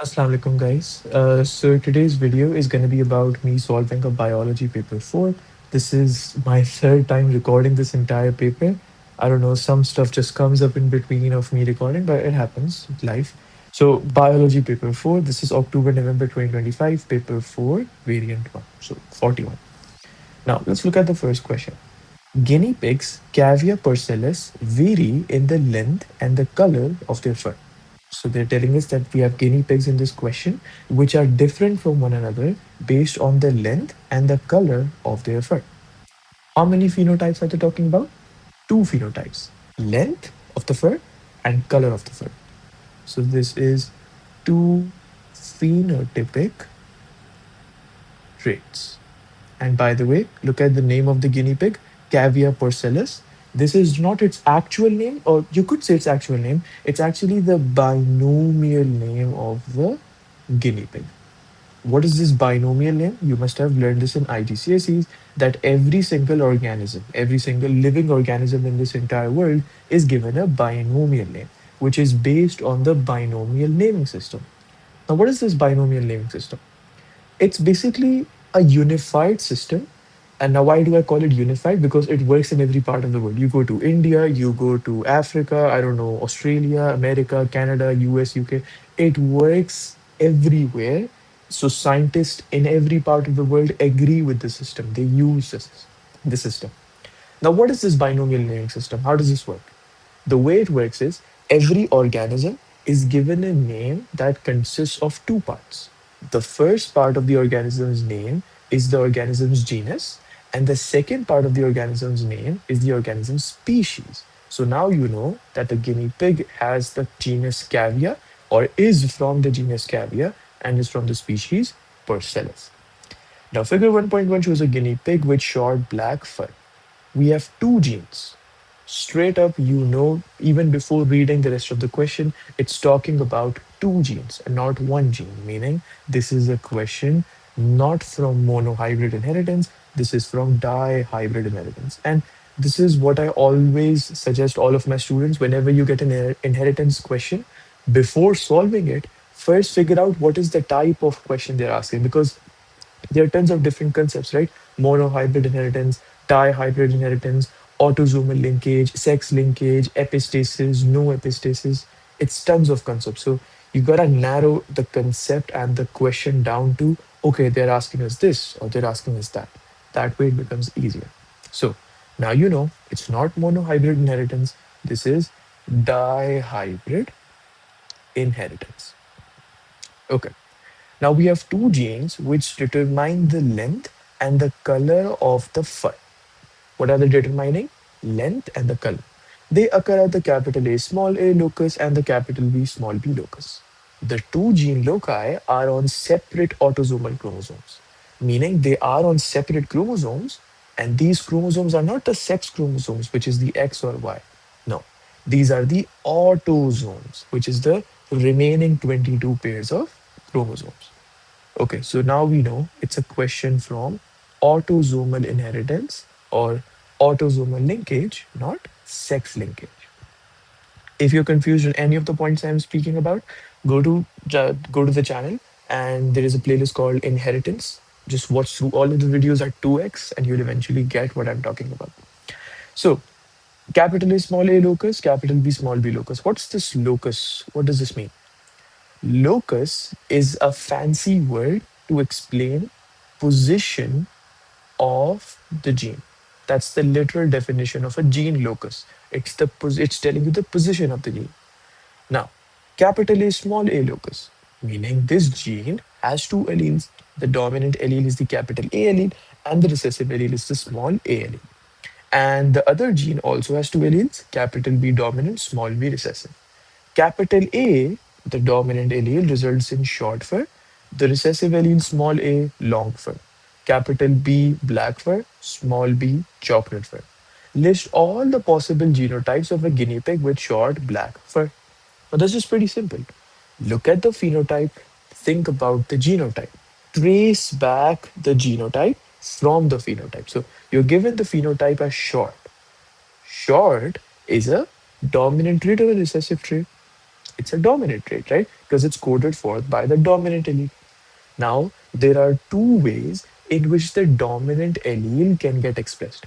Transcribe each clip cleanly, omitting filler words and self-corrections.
Assalamu alaikum, guys. So today's video is going to be about me solving a biology paper 4. This is my third time recording this entire paper. I don't know, some stuff just comes up in between of me recording, but it happens, life. So biology paper 4, this is October, November 2025, paper 4, variant 1, so 41. Now let's look at the first question. Guinea pigs, Cavia porcellus, vary in the length and the color of their fur. So they're telling us that we have guinea pigs in this question, which are different from one another based on the length and the color of their fur. How many phenotypes are they talking about? Two phenotypes: length of the fur and color of the fur. So this is two phenotypic traits. And by the way, look at the name of the guinea pig, Cavia porcellus. This is not its actual name, or you could say its actual name. It's actually the binomial name of the guinea pig. What is this binomial name? You must have learned this in IGCSEs that every single organism, every single living organism in this entire world is given a binomial name, which is based on the binomial naming system. Now, what is this binomial naming system? It's basically a unified system. And now, why do I call it unified? Because it works in every part of the world. You go to India, you go to Africa, I don't know, Australia, America, Canada, US, UK. It works everywhere. So scientists in every part of the world agree with the system. They use the system. Now, what is this binomial naming system? How does this work? The way it works is every organism is given a name that consists of two parts. The first part of the organism's name is the organism's genus, and the second part of the organism's name is the organism's species. So now you know that the guinea pig has the genus Cavia, or is from the genus Cavia, and is from the species Porcellus. Now, figure 1.1 shows a guinea pig with short black fur. We have two genes. Straight up, you know, even before reading the rest of the question, it's talking about two genes and not one gene, meaning this is a question not from monohybrid inheritance, this is from dihybrid inheritance. And this is what I always suggest all of my students whenever you get an inheritance question, before solving it, first figure out what is the type of question they're asking, because there are tons of different concepts, right? Monohybrid inheritance, dihybrid inheritance, autosomal linkage, sex linkage, epistasis, no epistasis. It's tons of concepts. So you gotta narrow the concept and the question down to, okay, they're asking us this or they're asking us that. That way it becomes easier. So now you know it's not monohybrid inheritance. This is dihybrid inheritance. Okay. Now we have two genes which determine the length and the color of the fur. What are they determining? Length and the color. They occur at the capital A small a locus and the capital B small b locus. The two gene loci are on separate autosomal chromosomes, meaning they are on separate chromosomes, and these chromosomes are not the sex chromosomes, which is the X or Y. No, these are the autosomes, which is the remaining 22 pairs of chromosomes. Okay, so now we know it's a question from autosomal inheritance or autosomal linkage, not sex linkage. If you're confused on any of the points I'm speaking about, go to the channel, and there is a playlist called Inheritance. Just watch through all of the videos at 2x and you'll eventually get what I'm talking about. So, capital A small a locus, capital B small b locus. What's this locus? What does this mean? Locus is a fancy word to explain position of the gene. That's the literal definition of a gene locus. It's telling you the position of the gene. Now, capital A small a locus, meaning this gene has two alleles. The dominant allele is the capital A allele, and the recessive allele is the small a allele. And the other gene also has two alleles, capital B dominant, small b recessive. Capital A, the dominant allele, results in short fur. The recessive allele, small a, long fur. Capital B, black fur. Small b, chocolate fur. List all the possible genotypes of a guinea pig with short black fur. Now, this is pretty simple. Look at the phenotype, think about the genotype, trace back the genotype from the phenotype. So, you're given the phenotype as short. Short is a dominant trait or a recessive trait? It's a dominant trait, right? Because it's coded forth by the dominant allele. Now, there are two ways in which the dominant allele can get expressed.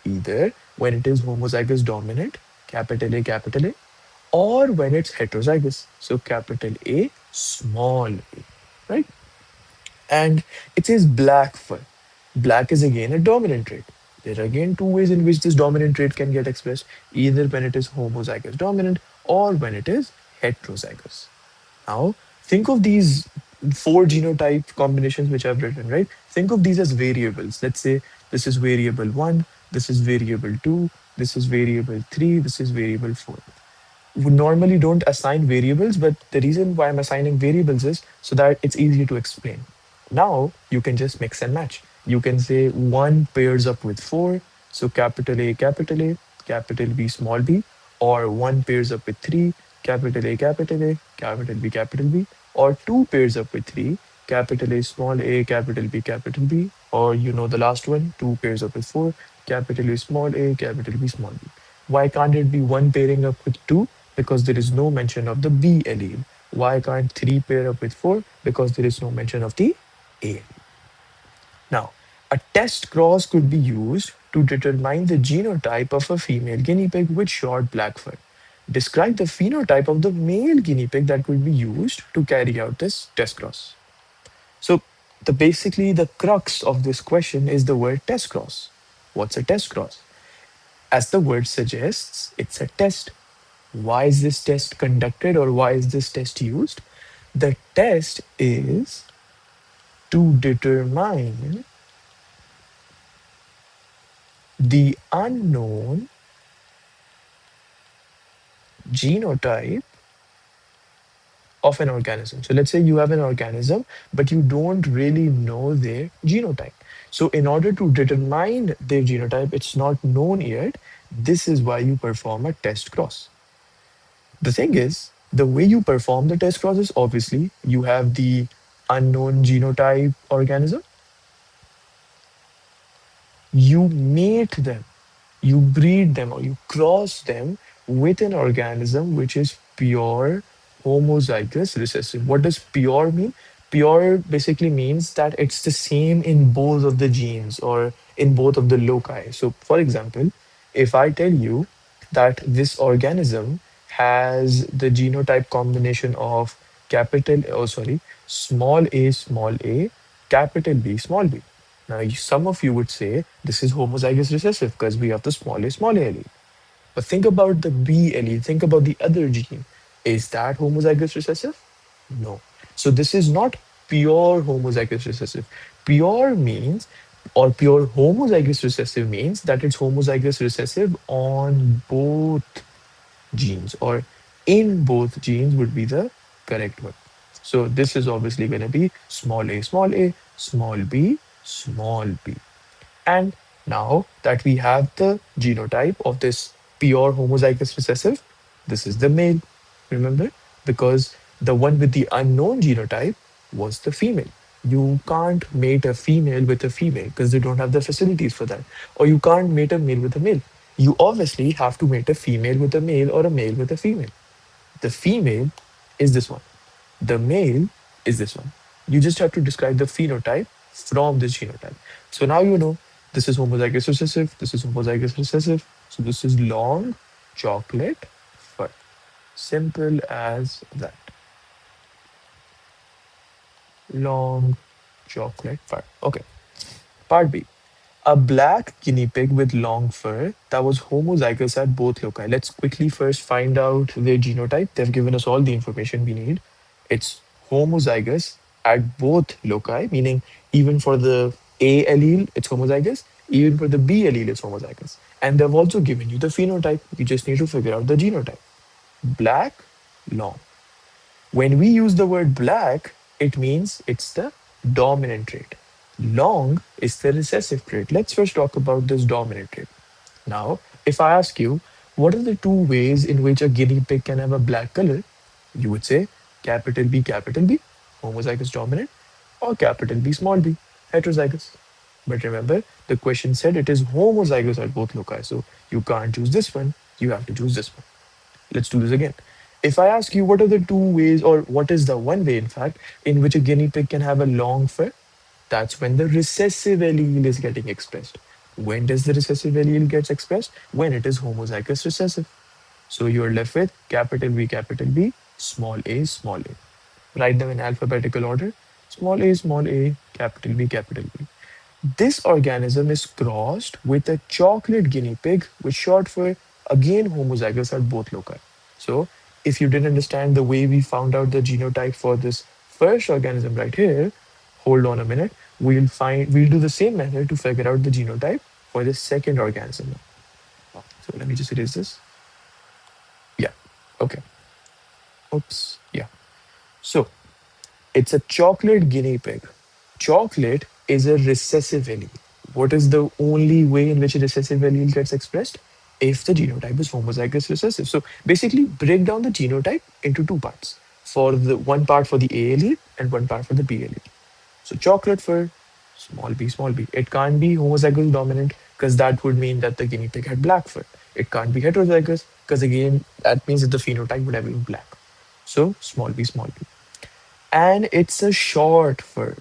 Either when it is homozygous dominant, capital A, or when it's heterozygous, so capital A, small a, right? And it says black fur. Black is again a dominant trait. There are again two ways in which this dominant trait can get expressed, either when it is homozygous dominant or when it is heterozygous. Now, think of these four genotype combinations which I've written, right? Think of these as variables. Let's say this is variable one, this is variable two, this is variable three, this is variable four. We normally don't assign variables, but the reason why I'm assigning variables is so that it's easier to explain. Now you can just mix and match. You can say one pairs up with four, so A, capital B, small b, or one pairs up with three, A, capital B, or two pairs up with three, capital A, small a, capital B, or you know the last one, two pairs up with four, capital A, capital B, small b. Why can't it be one pairing up with two? Because there is no mention of the B allele. Why can't three pair up with four? Because there is no mention of the A allele. Now, a test cross could be used to determine the genotype of a female guinea pig with short black fur. Describe the phenotype of the male guinea pig that could be used to carry out this test cross. So, basically the crux of this question is the word test cross. What's a test cross? As the word suggests, it's a test. Why is this test conducted or why is this test used? The test is to determine the unknown genotype of an organism. So let's say you have an organism, but you don't really know their genotype. So in order to determine their genotype, it's not known yet. This is why you perform a test cross. The thing is, the way you perform the test cross is obviously you have the unknown genotype organism, you mate them, you breed them, or you cross them with an organism which is pure homozygous recessive. What does pure mean? Pure basically means that it's the same in both of the genes or in both of the loci. So, for example, if I tell you that this organism has the genotype combination of small a, capital B, small b. Now, some of you would say this is homozygous recessive because we have the small a allele. But think about the B allele, think about the other gene. Is that homozygous recessive? No. So this is not pure homozygous recessive. Pure means, or pure homozygous recessive means that it's homozygous recessive on both genes or in both genes would be the correct one. So this is obviously going to be a, small b. And now that we have the genotype of this pure homozygous recessive, this is the male, remember? Because the one with the unknown genotype was the female. You can't mate a female with a female because they don't have the facilities for that. Or you can't mate a male with a male. You obviously have to mate a female with a male or a male with a female. The female is this one. The male is this one. You just have to describe the phenotype from this genotype. So now you know this is homozygous recessive, this is homozygous recessive. So this is long chocolate fur. Simple as that. Long chocolate fur. Okay. Part B. A black guinea pig with long fur that was homozygous at both loci. Let's quickly first find out their genotype. They've given us all the information we need. It's homozygous at both loci, meaning even for the A allele, it's homozygous, even for the B allele, it's homozygous. And they've also given you the phenotype. You just need to figure out the genotype. Black, long. When we use the word black, it means it's the dominant trait. Long is the recessive trait. Let's first talk about this dominant trait. Now, if I ask you, what are the two ways in which a guinea pig can have a black color? You would say capital B, homozygous dominant, or capital B, small b, heterozygous. But remember, the question said it is homozygous at both loci, so you can't choose this one, you have to choose this one. Let's do this again. If I ask you what are the two ways, or what is the one way, in fact, in which a guinea pig can have a long fur, that's when the recessive allele is getting expressed. When does the recessive allele gets expressed? When it is homozygous recessive. So you're left with capital B, small a, small a. Write them in alphabetical order. Small a, capital B. This organism is crossed with a chocolate guinea pig with short fur, again homozygous at both loci. So, if you didn't understand the way we found out the genotype for this first organism right here, hold on a minute. We'll do the same method to figure out the genotype for the second organism. So let me just erase this. Yeah. Okay. Oops. Yeah. So it's a chocolate guinea pig. Chocolate is a recessive allele. What is the only way in which a recessive allele gets expressed? If the genotype is homozygous recessive. So basically, break down the genotype into two parts. For the one part for the A allele and one part for the B allele. So chocolate for small b. It can't be homozygous dominant because that would mean that the guinea pig had black fur. It can't be heterozygous because again that means that the phenotype would have been black. So small b. And it's a short fur.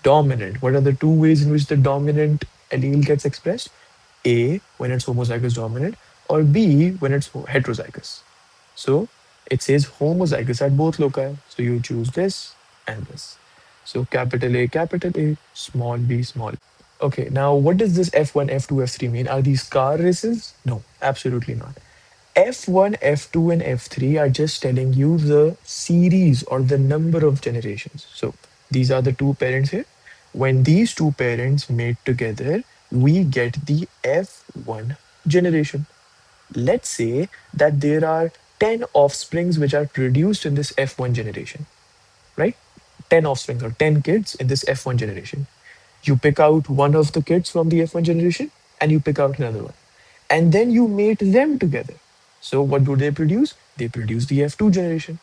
Dominant. What are the two ways in which the dominant allele gets expressed? A, when it's homozygous dominant, or B, when it's heterozygous. So it says homozygous at both loci. So you choose this and this. So capital A, small b, small. Okay, now what does this F1, F2, F3 mean? Are these car races? No, absolutely not. F1, F2, and F3 are just telling you the series or the number of generations. So these are the two parents here. When these two parents mate together, we get the F1 generation. Let's say that there are 10 offsprings which are produced in this F1 generation, right? 10 offspring or 10 kids in this F1 generation. You pick out one of the kids from the F1 generation and you pick out another one. And then you mate them together. So what do they produce? They produce the F2 generation.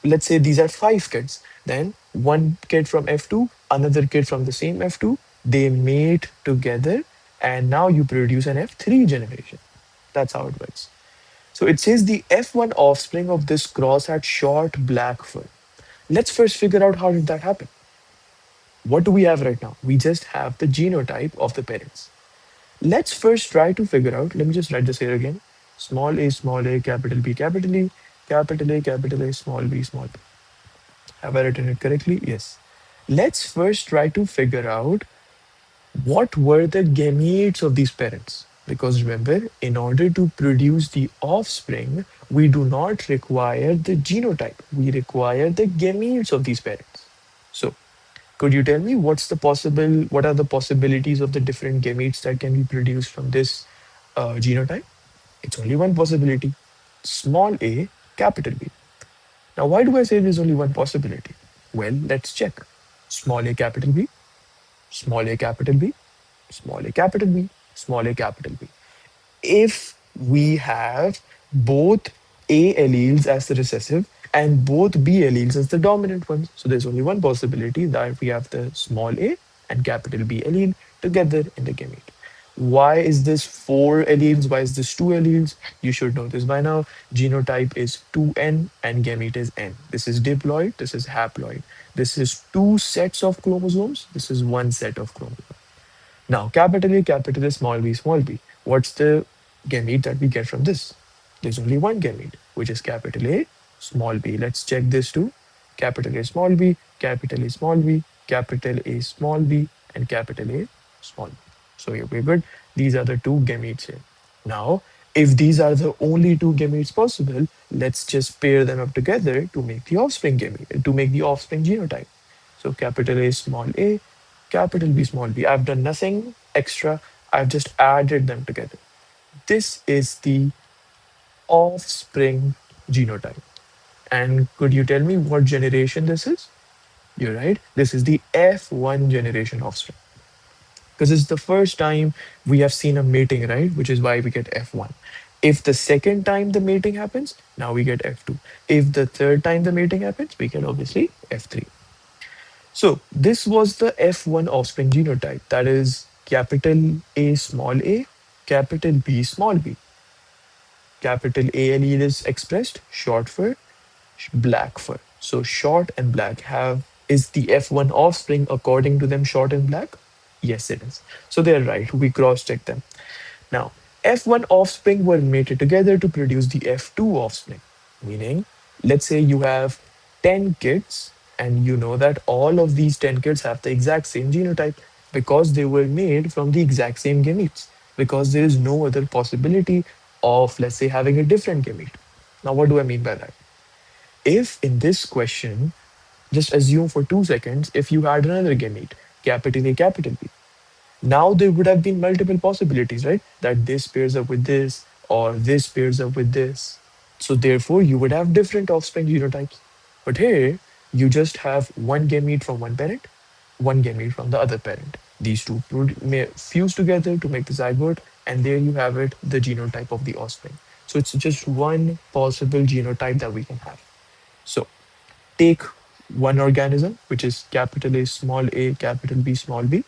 Let's say these are five kids. Then one kid from F2, another kid from the same F2, they mate together and now you produce an F3 generation. That's how it works. So it says the F1 offspring of this cross had short black fur. Let's first figure out how did that happen. What do we have right now? We just have the genotype of the parents. Let's first try to figure out, let me just write this here again. Small a, capital B, capital E, capital A, small b. Have I written it correctly? Yes. Let's first try to figure out what were the gametes of these parents. Because remember, in order to produce the offspring, we do not require the genotype. We require the gametes of these parents. So, could you tell me what are the possibilities of the different gametes that can be produced from this genotype? It's only one possibility, small a, capital B. Now, why do I say there's only one possibility? Well, let's check. Small a, capital B, small a, capital B, small a, capital B, small a, capital B. If we have both A alleles as the recessive and both B alleles as the dominant ones. So there's only one possibility that we have the small a and capital B allele together in the gamete. Why is this four alleles? Why is this two alleles? You should know this by now. Genotype is 2n and gamete is n. This is diploid, this is haploid. This is two sets of chromosomes, this is one set of chromosomes. Now, capital A, small b. What's the gamete that we get from this? There's only one gamete, which is capital A, small b. Let's check this too. Capital A, small b, capital A, small b, capital A, small b, and capital A, small b. So yeah, we're good. These are the two gametes here. Now, if these are the only two gametes possible, let's just pair them up together to make the offspring gamete, to make the offspring genotype. So capital A, small a, capital B, small b. I've done nothing extra. I've just added them together. This is the offspring genotype. And could you tell me what generation this is? You're right. This is the F1 generation offspring. Because it's the first time we have seen a mating, right? Which is why we get F1. If the second time the mating happens, now we get F2. If the third time the mating happens, we get obviously F3. So this was the F1 offspring genotype. That is capital A, small a, capital B, small b. Capital A allele is expressed short for black fur. So short and black have is the F1 offspring according to them short and black? Yes, it is. So they're right. We cross-check them. Now, F1 offspring were mated together to produce the F2 offspring. Meaning, let's say you have 10 kids and you know that all of these 10 kids have the exact same genotype because they were made from the exact same gametes. Because there is no other possibility of, let's say, having a different gamete. Now, what do I mean by that? If in this question, just assume for 2 seconds, if you had another gamete, capital A, capital B, now there would have been multiple possibilities, right? That this pairs up with this or this pairs up with this. So therefore, you would have different offspring genotypes. But here, you just have one gamete from one parent, one gamete from the other parent. These two may fuse together to make the zygote, and there you have it, the genotype of the offspring. So it's just one possible genotype that we can have. So take one organism, which is capital A, small a, capital B, small b.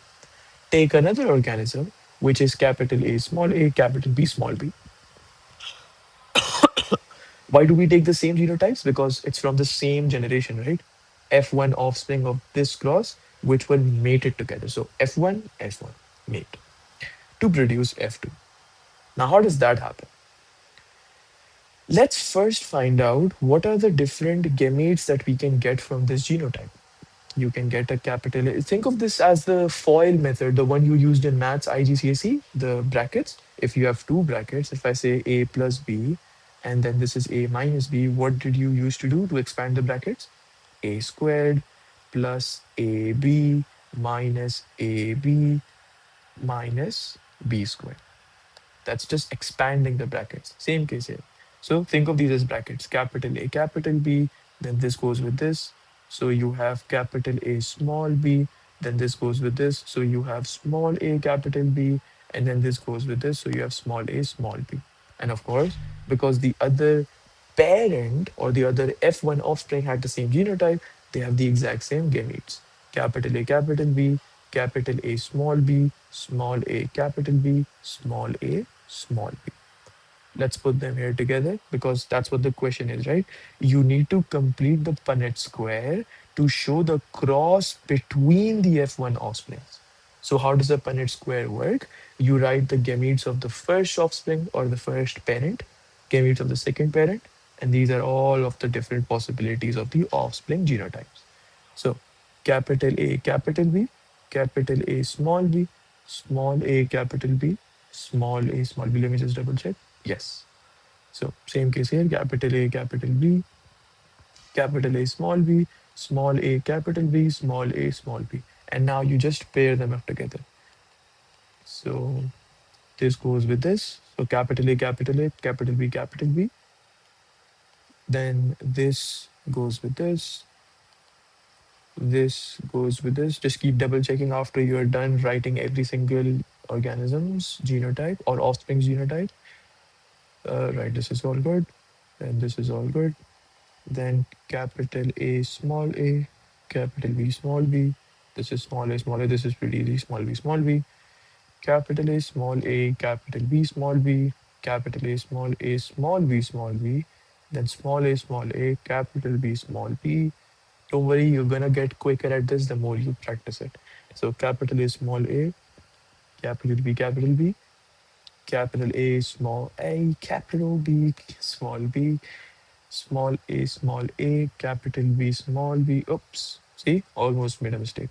Take another organism, which is capital A, small a, capital B, small b. Why do we take the same genotypes? Because it's from the same generation, right? F1 offspring of this cross, which were mated together. So F1, F1, mate to produce F2. Now, how does that happen? Let's first find out what are the different gametes that we can get from this genotype. You can get a capital A. Think of this as the FOIL method, the one you used in maths, IGCSE, the brackets. If you have two brackets, if I say A plus B, and then this is A minus B, what did you use to do to expand the brackets? A squared plus AB minus AB minus B squared. That's just expanding the brackets. Same case here. So think of these as brackets. Capital A, capital B, then this goes with this. So you have capital A, small b, then this goes with this. So you have small a, capital B, and then this goes with this. So you have small a, small b. And of course, because the other parent or the other F1 offspring had the same genotype, they have the exact same gametes. Capital A, capital B, capital A, small a, capital B, small a, small b. Let's put them here together because that's what the question is, right? You need to complete the Punnett square to show the cross between the F1 offsprings. So how does the Punnett square work? You write the gametes of the first offspring or the first parent, gametes of the second parent, and these are all of the different possibilities of the offspring genotypes. So capital A, capital B, capital A, small a, capital B, small a, small b. Let me just double check. Yes. So same case here, capital A, capital B, capital A, small a, capital B, small a, small b. And now you just pair them up together. So this goes with this. So capital A, capital A, capital B, capital B. Then this goes with this. This goes with this. Just keep double checking after you're done writing every single organism's genotype or offspring's genotype. Right, this is all good. And this is all good. Then capital A, small a, capital B, small b. This is small a, this is pretty easy, small b. Capital A, small a, capital B, small b, capital A, small b. Then small a, capital B, small b. Don't worry, you're gonna get quicker at this the more you practice it. So capital A, small a, capital B, capital A, small a, capital B, small b, small a, capital B, small b. Oops. See, almost made a mistake.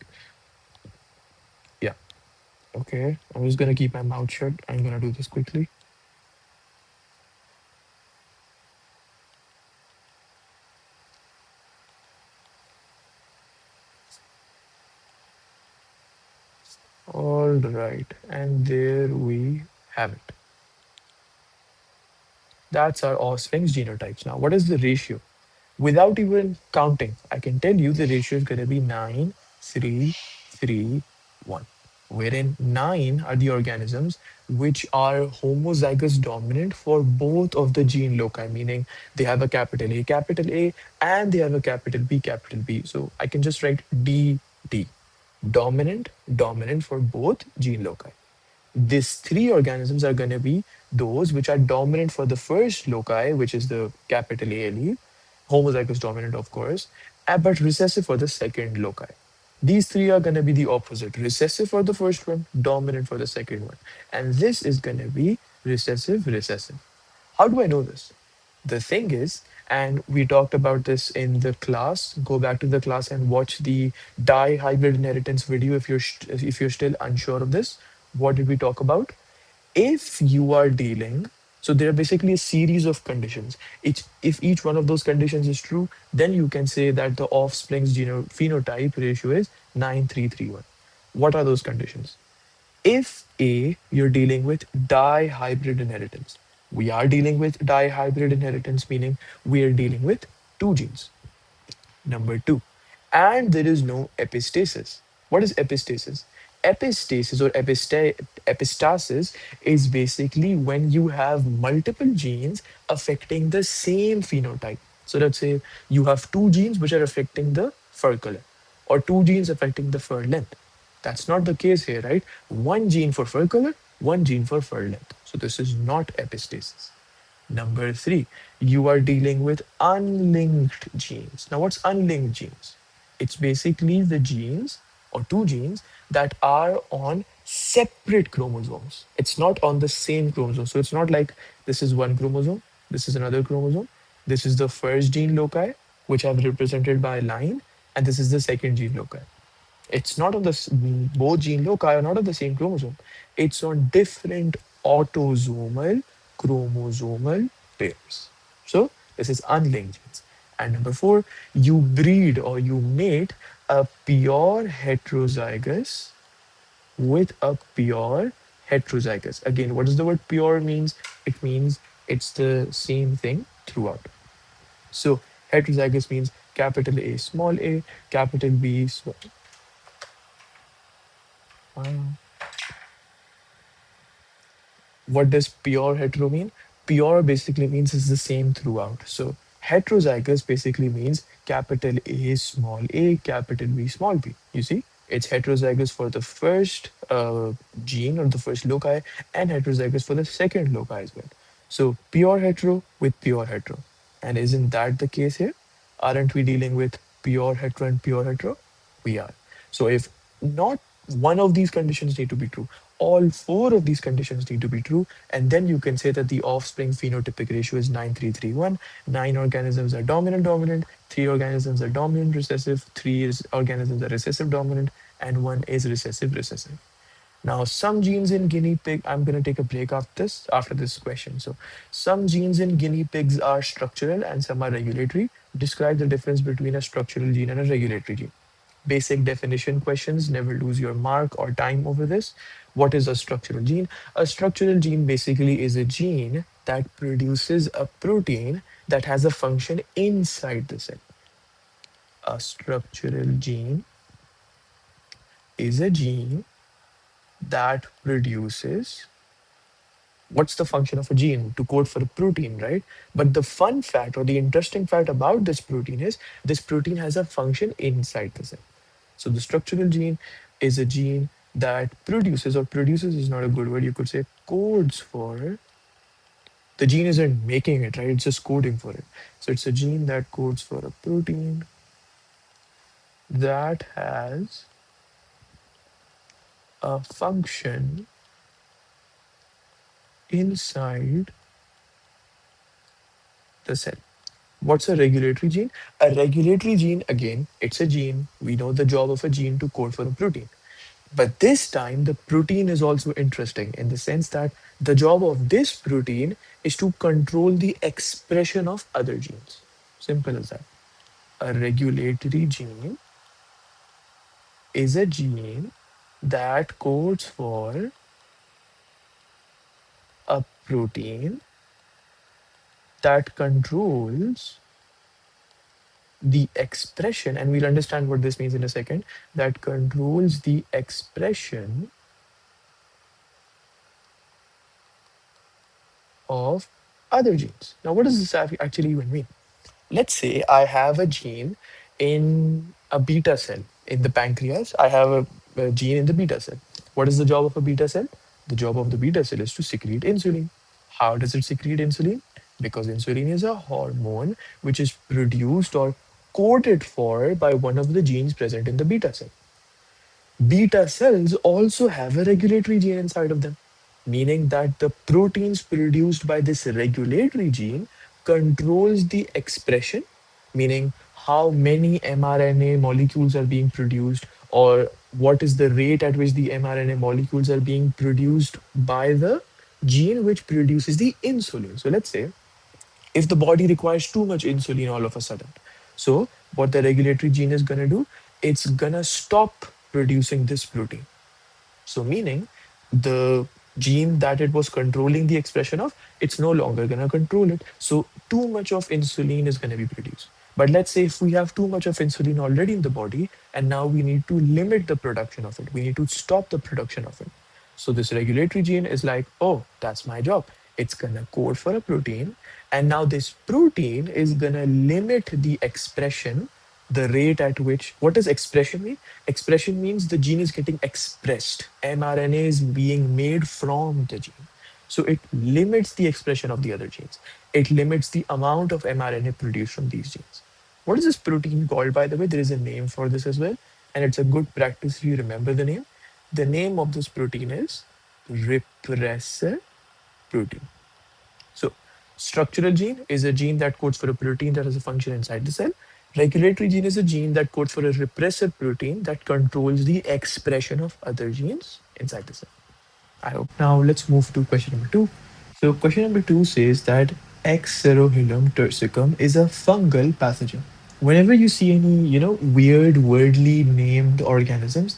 Yeah. Okay. I'm just gonna keep my mouth shut. I'm gonna do this quickly. All right. And there we have it. That's our offspring's genotypes. Now, what is the ratio? Without even counting, I can tell you the ratio is going to be 9, 3, 3, 1. Wherein 9 are the organisms which are homozygous dominant for both of the gene loci, meaning they have a capital A, and they have a capital B. So I can just write D, D. Dominant for both gene loci. These three organisms are going to be those which are dominant for the first loci, which is the capital A allele, homozygous dominant, of course, but recessive for the second loci. These three are going to be the opposite, recessive for the first one, dominant for the second one. And this is going to be recessive, recessive. How do I know this? The thing is, and we talked about this in the class. Go back to the class and watch the dihybrid inheritance video if if you're still unsure of this. What did we talk about? If you are dealing, so there are basically a series of conditions. If each one of those conditions is true, then you can say that the offspring's phenotype ratio is 9331. What are those conditions? If A, you're dealing with dihybrid inheritance. We are dealing with dihybrid inheritance, meaning we are dealing with two genes. Number two, and there is no epistasis. What is epistasis? Epistasis or epistasis is basically when you have multiple genes affecting the same phenotype. So let's say you have two genes which are affecting the fur color, or two genes affecting the fur length. That's not the case here, right? One gene for fur color, one gene for fur length. So this is not epistasis. Number three, you are dealing with unlinked genes. Now, what's unlinked genes? It's basically the genes or two genes that are on separate chromosomes. It's not on the same chromosome. So it's not like this is one chromosome, this is another chromosome, this is the first gene loci, which I've represented by a line, and this is the second gene loci. It's not on the both gene loci are not on the same chromosome. It's on different autosomal chromosomal pairs. So this is unlinked genes. And number four, you breed or you mate a pure heterozygous with a pure heterozygous. Again, what does the word pure means? It means it's the same thing throughout. So heterozygous means capital A small a, capital B small. What does pure hetero mean? Pure basically means it's the same throughout. So heterozygous basically means capital A small a, capital B small b. You see, it's heterozygous for the first gene or the first loci, and heterozygous for the second loci as well. So pure hetero with pure hetero. And isn't that the case here? Aren't we dealing with pure hetero and pure hetero? We are. So if not one of these conditions need to be true, all four of these conditions need to be true, and then you can say that the offspring phenotypic ratio is 9331. Nine organisms are dominant dominant, three organisms are dominant recessive, organisms are recessive dominant, and one is recessive recessive. Now, some genes in guinea pig, I'm going to take a break after this question. So, some genes in guinea pigs are structural and some are regulatory. Describe the difference between a structural gene and a regulatory gene. Basic definition questions, never lose your mark or time over this. What is a structural gene? A structural gene basically is a gene that produces a protein that has a function inside the cell. A structural gene is a gene that produces, what's the function of a gene? To code for a protein, right? But the fun fact or the interesting fact about this protein is this protein has a function inside the cell. So the structural gene is a gene that produces, or produces is not a good word, you could say codes for. The gene isn't making it, right? It's just coding for it. So it's a gene that codes for a protein that has a function inside the cell. What's a regulatory gene? A regulatory gene, again, it's a gene. We know the job of a gene to code for a protein. But this time, the protein is also interesting in the sense that the job of this protein is to control the expression of other genes. Simple as that. A regulatory gene is a gene that codes for a protein that controls the expression, and we'll understand what this means in a second, that controls the expression of other genes. Now, what does this actually even mean? Let's say I have a gene in a beta cell in the pancreas. I have a gene in the beta cell. What is the job of a beta cell? The job of the beta cell is to secrete insulin. How does it secrete insulin? Because insulin is a hormone which is produced or coded for by one of the genes present in the beta cell. Beta cells also have a regulatory gene inside of them, meaning that the proteins produced by this regulatory gene controls the expression, meaning how many mRNA molecules are being produced or what is the rate at which the mRNA molecules are being produced by the gene which produces the insulin. So let's say if the body requires too much insulin all of a sudden. So, what the regulatory gene is going to do, it's going to stop producing this protein. So, meaning the gene that it was controlling the expression of, it's no longer going to control it. So, too much of insulin is going to be produced. But let's say if we have too much of insulin already in the body, and now we need to limit the production of it, we need to stop the production of it. So, this regulatory gene is like, oh, that's my job. It's going to code for a protein. And now this protein is going to limit the expression, the rate at which, what does expression mean? Expression means the gene is getting expressed. mRNA is being made from the gene. So it limits the expression of the other genes. It limits the amount of mRNA produced from these genes. What is this protein called, by the way? There is a name for this as well. And it's a good practice if you remember the name. The name of this protein is repressor protein. So, structural gene is a gene that codes for a protein that has a function inside the cell. Regulatory gene is a gene that codes for a repressor protein that controls the expression of other genes inside the cell. I hope. Now, let's move to question number two. So, question number two says that Xerohilum tursicum is a fungal pathogen. Whenever you see any, weird, wordly named organisms,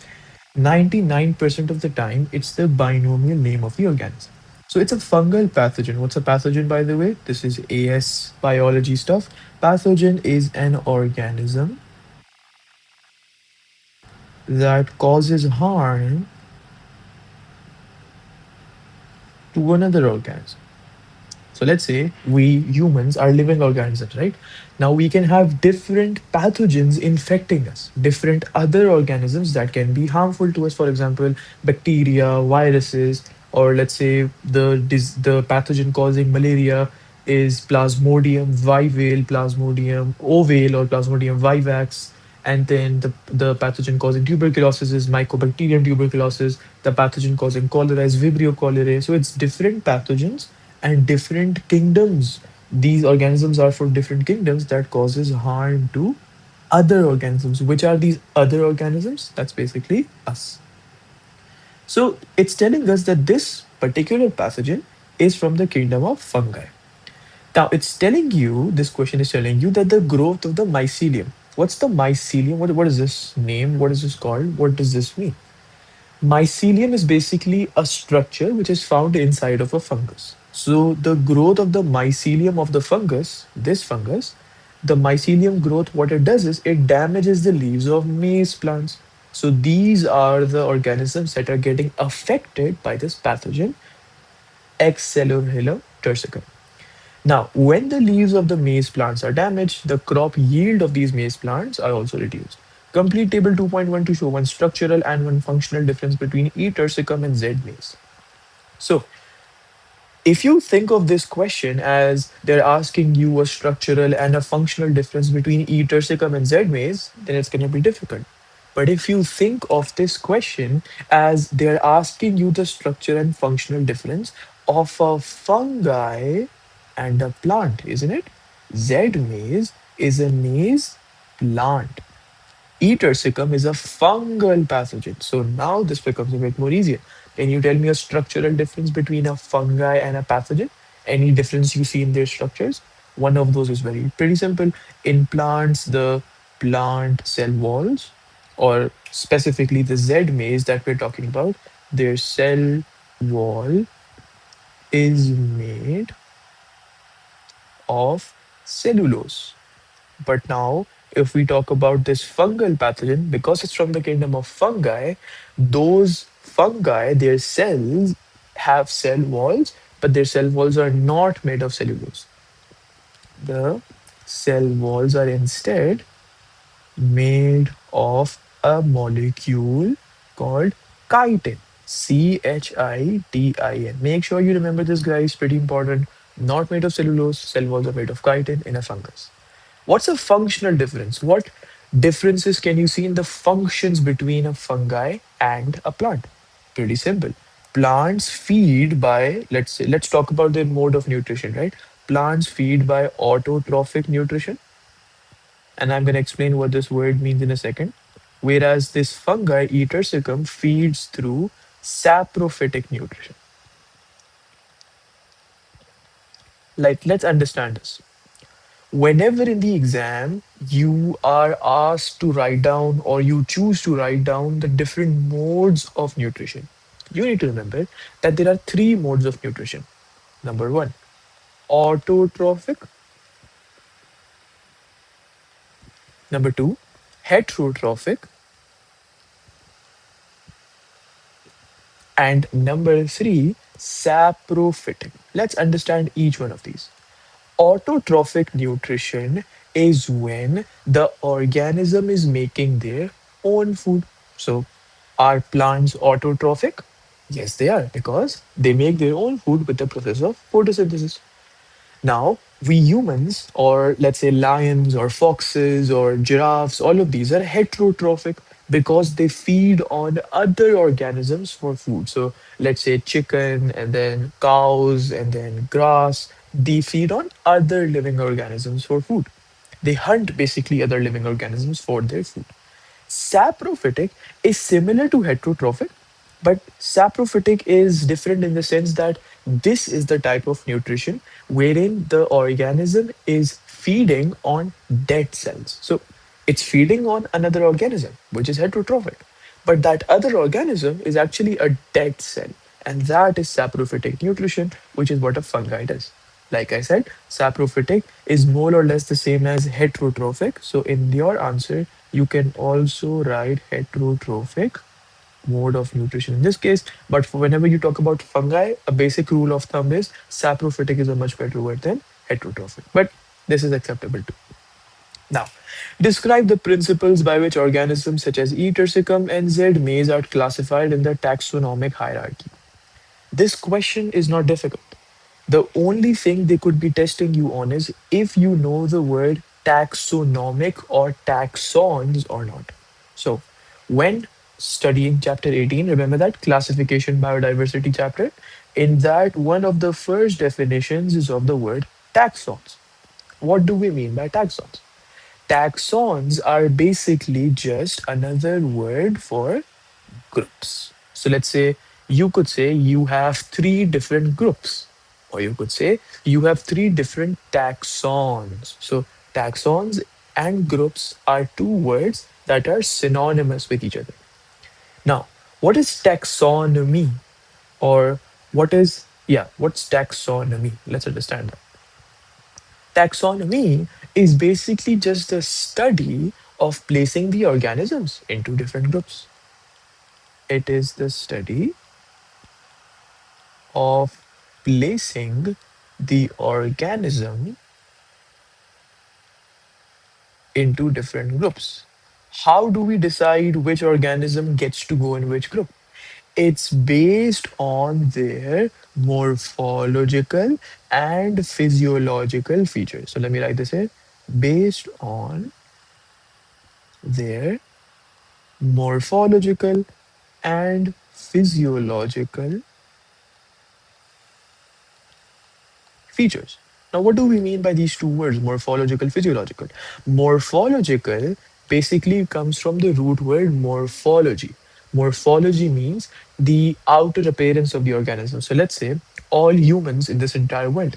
99% of the time, it's the binomial name of the organism. So it's a fungal pathogen. What's a pathogen, by the way? This is AS biology stuff. Pathogen is an organism that causes harm to another organism. So let's say we humans are living organisms, right? Now we can have different pathogens infecting us, different other organisms that can be harmful to us. For example, bacteria, viruses, or let's say the pathogen causing malaria is Plasmodium vivae, Plasmodium ovale, or Plasmodium vivax. And then the pathogen causing tuberculosis is Mycobacterium tuberculosis. The pathogen causing cholera is Vibrio cholerae. So it's different pathogens and different kingdoms. These organisms are for different kingdoms that causes harm to other organisms. Which are these other organisms? That's basically us. So it's telling us that this particular pathogen is from the kingdom of fungi. Now it's telling you, this question is telling you that the growth of the mycelium. What's the mycelium? What is this name? What is this called? What does this mean? Mycelium is basically a structure which is found inside of a fungus. So the growth of the mycelium of the fungus, this fungus, the mycelium growth, what it does is it damages the leaves of maize plants. So these are the organisms that are getting affected by this pathogen, Xelohelum tursicum. Now, when the leaves of the maize plants are damaged, the crop yield of these maize plants are also reduced. Complete table 2.1 to show one structural and one functional difference between E. tursicum and Z maize. So, if you think of this question as they're asking you a structural and a functional difference between E. tursicum and Z maize, then it's going to be difficult. But if you think of this question as they're asking you the structure and functional difference of a fungi and a plant, isn't it? Z maize is a maize plant. E. tursicum is a fungal pathogen. So now this becomes a bit more easier. Can you tell me a structural difference between a fungi and a pathogen? Any difference you see in their structures? One of those is very pretty simple. In plants, the plant cell walls, or specifically the Z maize that we're talking about, their cell wall is made of cellulose. But now, if we talk about this fungal pathogen, because it's from the kingdom of fungi, those fungi, their cells have cell walls, but their cell walls are not made of cellulose. The cell walls are instead made of a molecule called chitin. Chitin. Make sure you remember this, guys. Pretty important. Not made of cellulose. Cell walls are made of chitin in a fungus. What's a functional difference? What differences can you see in the functions between a fungi and a plant? Pretty simple. Plants feed by, let's say, let's talk about their mode of nutrition, right? Plants feed by autotrophic nutrition, and I'm going to explain what this word means in a second. Whereas this fungi, Etarsicum, feeds through saprophytic nutrition. Like, let's understand this. Whenever in the exam you are asked to write down or you choose to write down the different modes of nutrition, you need to remember that there are three modes of nutrition. Number one, autotrophic. Number two, heterotrophic. And number three, saprophytic. Let's understand each one of these. Autotrophic nutrition is when the organism is making their own food. So, are plants autotrophic? Yes, they are, because they make their own food with the process of photosynthesis. Now, we humans, or let's say lions, or foxes, or giraffes, all of these are heterotrophic because they feed on other organisms for food. So, let's say chicken, and then cows, and then grass. They feed on other living organisms for food. They hunt basically other living organisms for their food. Saprophytic is similar to heterotrophic, but saprophytic is different in the sense that this is the type of nutrition wherein the organism is feeding on dead cells. So it's feeding on another organism, which is heterotrophic. But that other organism is actually a dead cell. And that is saprophytic nutrition, which is what a fungi does. Like I said, saprophytic is more or less the same as heterotrophic. So in your answer, you can also write heterotrophic mode of nutrition in this case. But for whenever you talk about fungi, a basic rule of thumb is saprophytic is a much better word than heterotrophic. But this is acceptable too. Now, describe the principles by which organisms such as E. Tersicum and Z. maize are classified in the taxonomic hierarchy. This question is not difficult. The only thing they could be testing you on is if you know the word taxonomic or taxons or not. So, when studying chapter 18, remember that classification biodiversity chapter? In that, one of the first definitions is of the word taxons. What do we mean by taxons? Taxons are basically just another word for groups. So let's say you could say you have three different groups, or you could say you have three different taxons. So taxons and groups are two words that are synonymous with each other. Now, what is taxonomy? Or what's taxonomy? Let's understand that. Taxonomy is basically just the study of placing the organisms into different groups. It is the study of placing the organism into different groups. How do we decide which organism gets to go in which group? It's based on their morphological and physiological features. So let me write this here. Based on their morphological and physiological features. Now, what do we mean by these two words, morphological, physiological? Morphological basically comes from the root word morphology. Morphology means the outer appearance of the organism. So, let's say all humans in this entire world,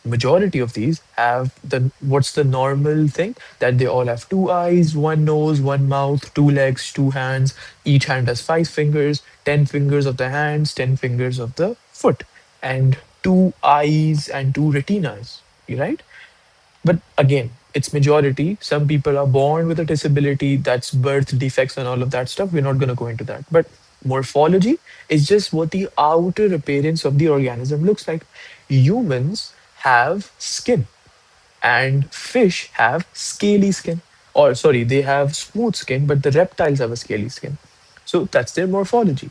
majority of these have what's the normal thing, that they all have two eyes, one nose, one mouth, two legs, two hands. Each hand has 5 fingers, 10 fingers of the hands, 10 fingers of the foot, and two eyes and two retinas, right? But again, it's majority. Some people are born with a disability, that's birth defects and all of that stuff. We're not going to go into that. But morphology is just what the outer appearance of the organism looks like. Humans have skin, and fish have scaly skin. Or, sorry, they have smooth skin, but the reptiles have a scaly skin. So that's their morphology.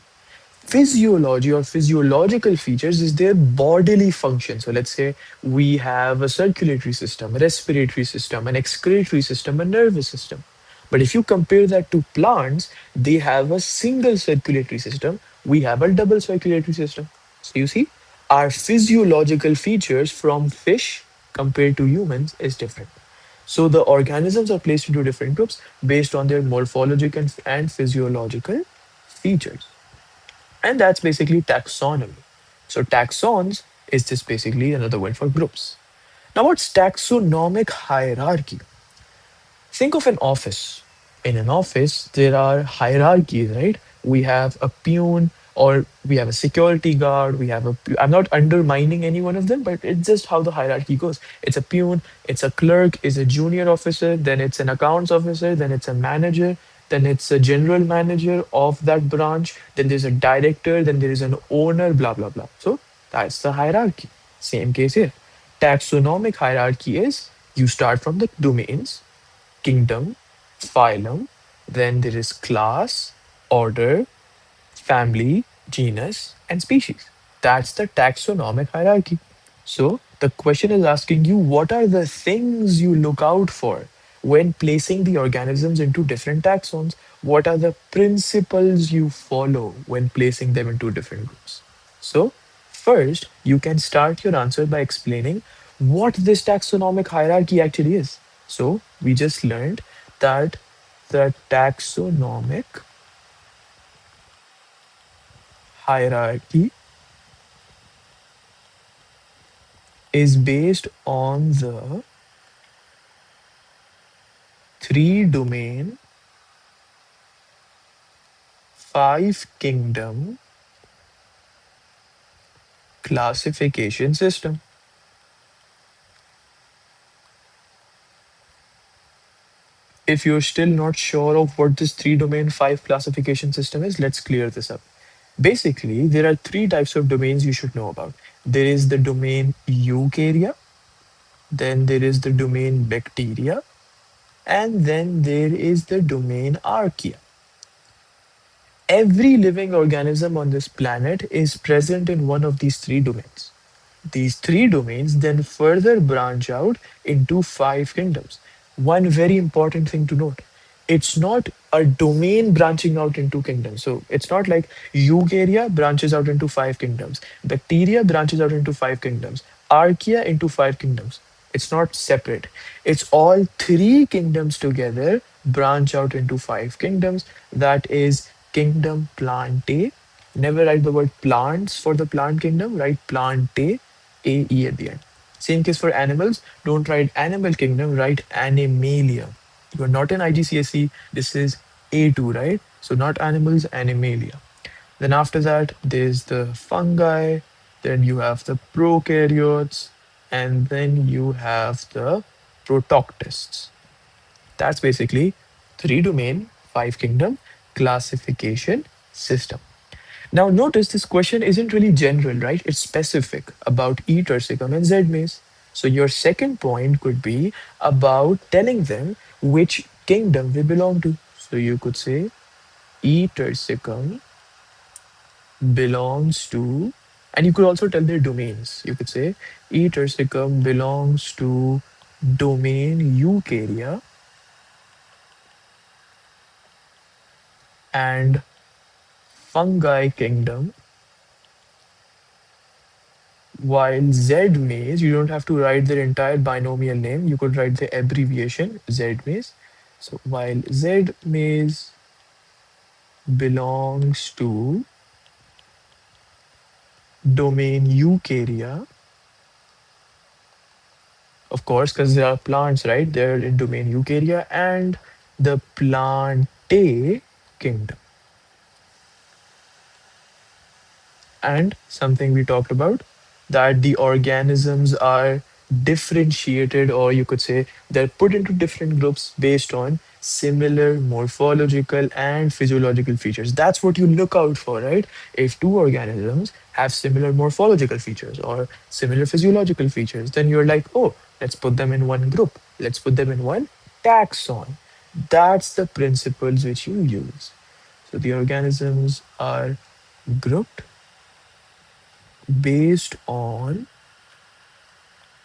Physiology or physiological features is their bodily function. So let's say we have a circulatory system, a respiratory system, an excretory system, a nervous system. But if you compare that to plants, they have a single circulatory system. We have a double circulatory system. So you see, our physiological features from fish compared to humans is different. So the organisms are placed into different groups based on their morphological and physiological features. And that's basically taxonomy. So taxons is just basically another word for groups. Now, what's taxonomic hierarchy? Think of an office. In an office, there are hierarchies, right? We have a peon, or we have a security guard, we have a. I'm not undermining any one of them, but it's just how the hierarchy goes. It's a peon, it's a clerk, it's a junior officer, then it's an accounts officer, then it's a manager, then it's a general manager of that branch, then there's a director, then there is an owner, blah, blah, blah. So that's the hierarchy. Same case here. Taxonomic hierarchy is you start from the domains, kingdom, phylum, then there is class, order, family, genus, and species. That's the taxonomic hierarchy. So the question is asking you what are the things you look out for when placing the organisms into different taxons? What are the principles you follow when placing them into different groups? So, first, you can start your answer by explaining what this taxonomic hierarchy actually is. So, we just learned that the taxonomic hierarchy is based on the three domain, five kingdom classification system. If you're still not sure of what this three domain five classification system is, let's clear this up. Basically, there are three types of domains you should know about. There is the domain eukarya, then there is the domain bacteria, and then there is the domain archaea. Every living organism on this planet is present in one of these three domains. These three domains then further branch out into five kingdoms. One very important thing to note, it's not a domain branching out into kingdoms. So it's not like eukarya branches out into five kingdoms, bacteria branches out into five kingdoms, archaea into five kingdoms. It's not separate. It's all three kingdoms together branch out into five kingdoms. That is kingdom Plantae. Never write the word plants for the plant kingdom, write Plantae, AE at the end. Same case for animals. Don't write animal kingdom, write Animalia. You are not in IGCSE. This is A2, right? So not animals, Animalia. Then after that, there's the fungi. Then you have the prokaryotes, and then you have the protoctists. That's basically three domain, five kingdom classification system. Now notice this question isn't really general, right? It's specific about E. Tursicum and Z maize. So your second point could be about telling them which kingdom they belong to. So you could say E. Tursicum belongs to, and you could also tell their domains. You could say E. Tursicum belongs to domain Eukarya and fungi kingdom, while Z maize, you don't have to write their entire binomial name. You could write the abbreviation Z maize. So while Z maize belongs to domain Eukarya, of course, because there are plants, right? They're in domain Eukarya and the Plantae kingdom. And something we talked about, that the organisms are differentiated, or you could say they're put into different groups based on similar morphological and physiological features. That's what you look out for, right? If two organisms have similar morphological features or similar physiological features, then you're like, oh, let's put them in one group, let's put them in one taxon. That's the principles which you use. So the organisms are grouped based on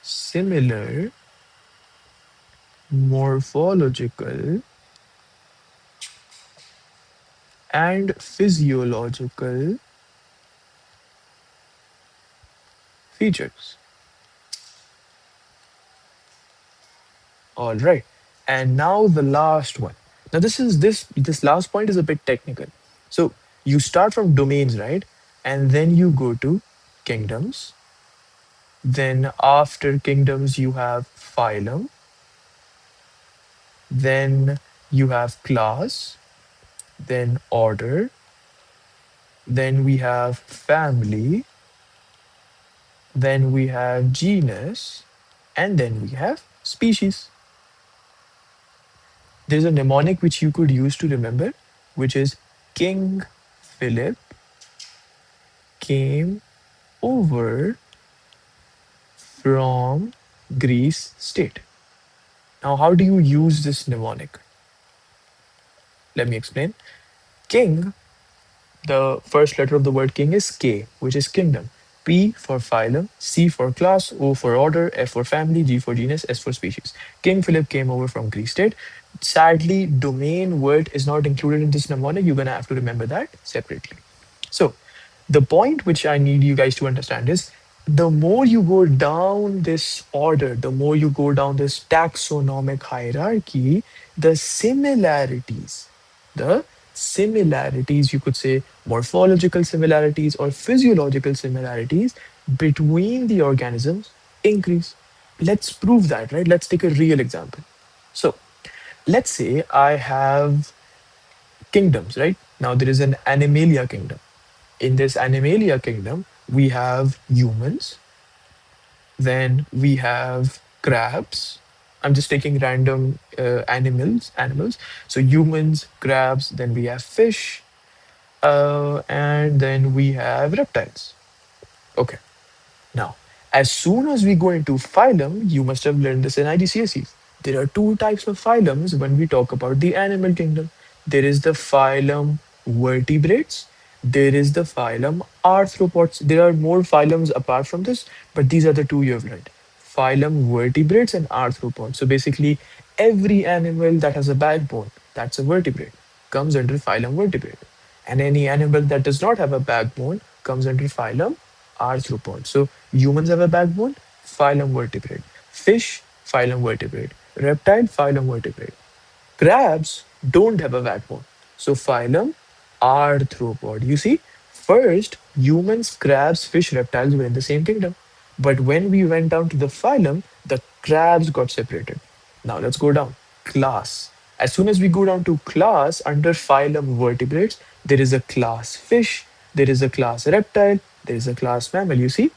similar morphological and physiological features. All right. And now the last one. Now this last point is a bit technical. So you start from domains, right? And then you go to kingdoms. Then after kingdoms you have phylum. Then you have class. Then order. Then we have family. Then we have genus. And then we have species. There's a mnemonic which you could use to remember, which is King Philip came over from Greece state. Now, how do you use this mnemonic? Let me explain. King, the first letter of the word king is K, which is kingdom. P for phylum, C for class, O for order, F for family, G for genus, S for species. King Philip came over from Greek state. Sadly, domain word is not included in this mnemonic. You're gonna have to remember that separately. So, the point which I need you guys to understand is the more you go down this order, the more you go down this taxonomic hierarchy, the similarities, the similarities, you could say morphological similarities or physiological similarities between the organisms increase. Let's prove that, right? Let's take a real example. So, let's say I have kingdoms, right? Now there is an Animalia kingdom. In this Animalia kingdom, we have humans, then we have crabs. I'm just taking random animals. So humans, crabs, then we have fish, and then we have reptiles. Okay. Now, as soon as we go into phylum, you must have learned this in IGCSEs. There are two types of phylums when we talk about the animal kingdom. There is the phylum vertebrates. There is the phylum arthropods. There are more phylums apart from this, but these are the two you have learned. Phylum vertebrates and arthropods. So basically, every animal that has a backbone, that's a vertebrate, comes under phylum vertebrate. And any animal that does not have a backbone comes under phylum arthropods. So humans have a backbone, phylum vertebrate. Fish, phylum vertebrate. Reptile, phylum vertebrate. Crabs don't have a backbone. So phylum arthropod. You see, first humans, crabs, fish, reptiles were in the same kingdom. But when we went down to the phylum, the crabs got separated. Now let's go down. Class. As soon as we go down to class under phylum vertebrates, there is a class fish, there is a class reptile, there is a class mammal. You see,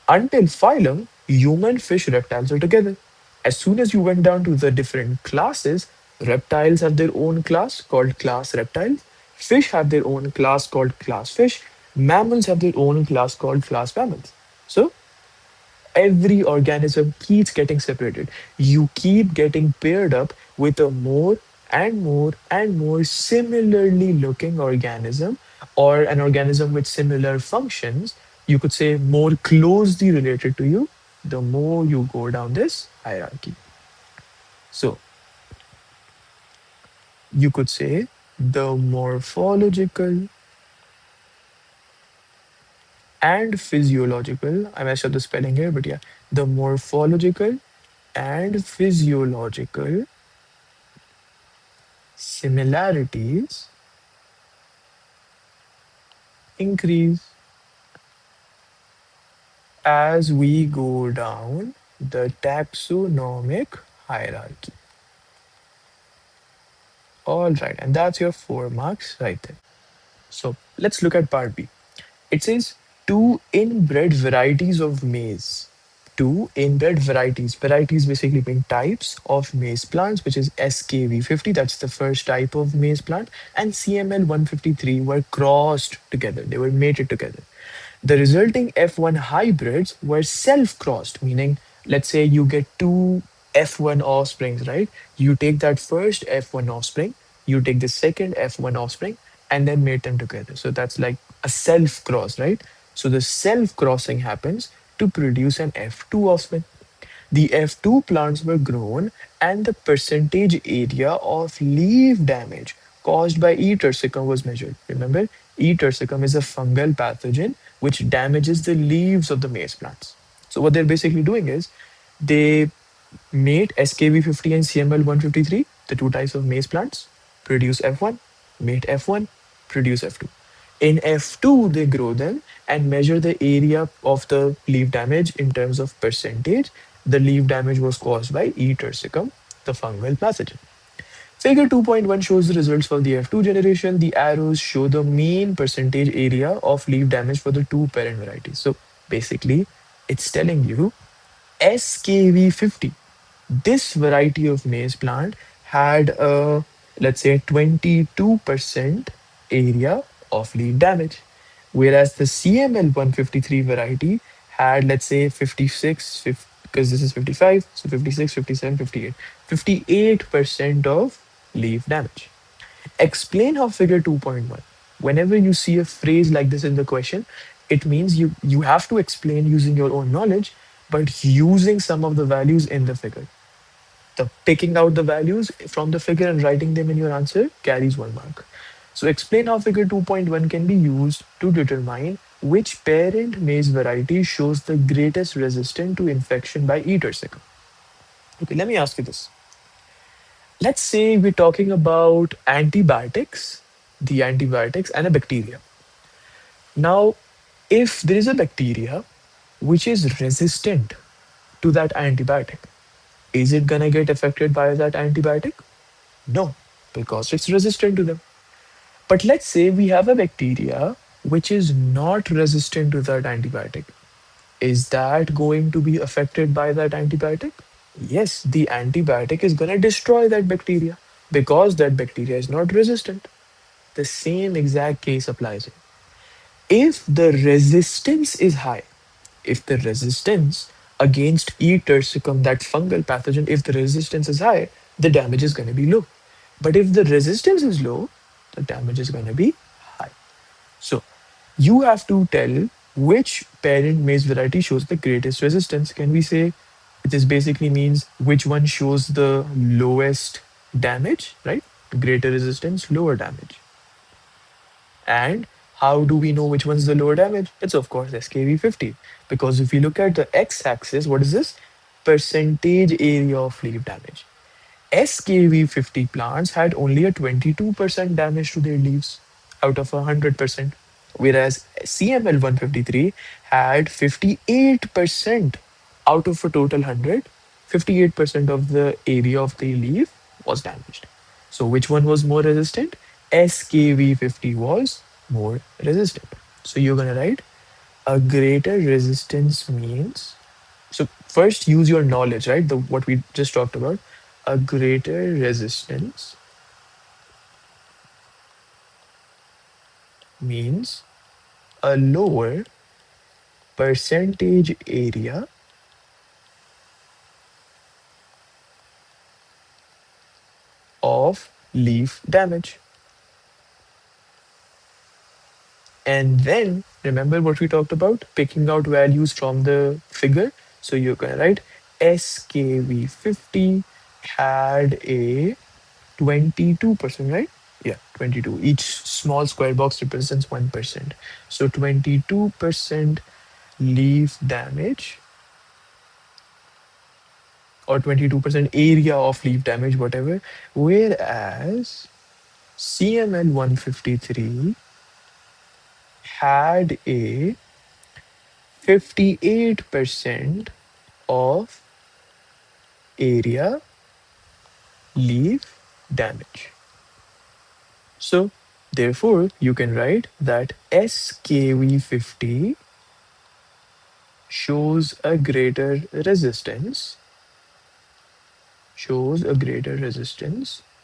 until phylum, human, fish, reptiles are together. As soon as you went down to the different classes, reptiles have their own class called class reptiles, fish have their own class called class fish, mammals have their own class called class mammals. So every organism keeps getting separated. You keep getting paired up with a more and more and more similarly looking organism or an organism with similar functions. You could say more closely related to you the more you go down this hierarchy. So you could say the morphological and physiological, I messed up the spelling here, but yeah, the morphological and physiological similarities increase as we go down the taxonomic hierarchy. All right, and that's your 4 marks right there. So let's look at part B. It says two inbred varieties of maize. Two inbred varieties. Varieties basically being types of maize plants, which is SKV50, that's the first type of maize plant, and CML153 were crossed together. They were mated together. The resulting F1 hybrids were self-crossed, meaning let's say you get two F1 offsprings, right? You take that first F1 offspring, you take the second F1 offspring, and then mate them together. So that's like a self cross, right? So the self crossing happens to produce an F2 offspring. The F2 plants were grown, and the percentage area of leaf damage caused by E. tursicum was measured. Remember, E. tursicum is a fungal pathogen which damages the leaves of the maize plants. So, what they're basically doing is they mate SKV50 and CML153, the two types of maize plants, produce F1, mate F1, produce F2. In F2, they grow them and measure the area of the leaf damage in terms of percentage. The leaf damage was caused by E. tursicum, the fungal pathogen. Figure 2.1 shows the results for the F2 generation. The arrows show the mean percentage area of leaf damage for the two parent varieties. So basically, it's telling you SKV50. This variety of maize plant had a, let's say, 22% area of leaf damage, whereas the CML153 variety had, let's say, 56, because this is 55, so 56, 57, 58, 58% of leaf damage. Explain how figure 2.1. Whenever you see a phrase like this in the question, it means you have to explain using your own knowledge, but using some of the values in the figure. The picking out the values from the figure and writing them in your answer carries 1 mark. So explain how figure 2.1 can be used to determine which parent maize variety shows the greatest resistance to infection by E. tursicum. Okay, let me ask you this. Let's say we're talking about antibiotics, the antibiotics and a bacteria. Now, if there is a bacteria which is resistant to that antibiotic, is it gonna get affected by that antibiotic? No, because it's resistant to them. But let's say we have a bacteria which is not resistant to that antibiotic. Is that going to be affected by that antibiotic? Yes, the antibiotic is going to destroy that bacteria because that bacteria is not resistant. The same exact case applies here. If the resistance is high, if the resistance against E. tursicum, that fungal pathogen, if the resistance is high, the damage is going to be low. But if the resistance is low, the damage is going to be high. So you have to tell which parent maize variety shows the greatest resistance. Can we say this basically means which one shows the lowest damage, right? Greater resistance, lower damage. And how do we know which one's the lower damage? It's of course SKV50. Because if you look at the x-axis, what is this? Percentage area of leaf damage. SKV50 plants had only a 22% damage to their leaves out of 100%, whereas CML153 had 58% out of a total 100. 58% of the area of the leaf was damaged. So, which one was more resistant? SKV50 was more resistant. So, you're gonna write a greater resistance means, so first use your knowledge, right? The what we just talked about. A greater resistance means a lower percentage area of leaf damage. And then remember what we talked about, picking out values from the figure. So you can write SKV50 had a 22%, right? Yeah, 22. Each small square box represents 1%. So 22% leaf damage, or 22% area of leaf damage, whatever. Whereas CML 153 had a 58% of area leaf damage. So, therefore, you can write that SKV50 shows a greater resistance,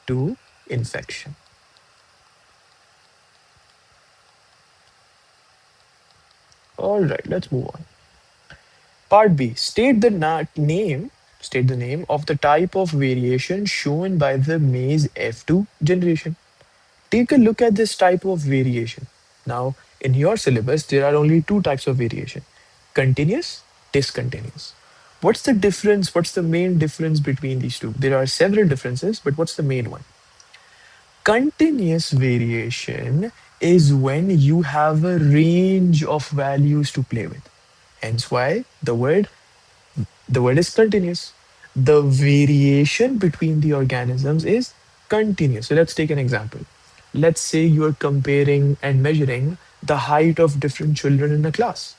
to infection. All right, let's move on. Part B. State the name of the type of variation shown by the maize F2 generation. Take a look at this type of variation. Now, In your syllabus, there are only two types of variation: continuous, discontinuous. What's the difference? What's the main difference between these two? There are several differences, but what's the main one? Continuous variation is when you have a range of values to play with. Hence why the word is continuous. The variation between the organisms is continuous. So let's take an example. Let's say you're comparing and measuring the height of different children in a class.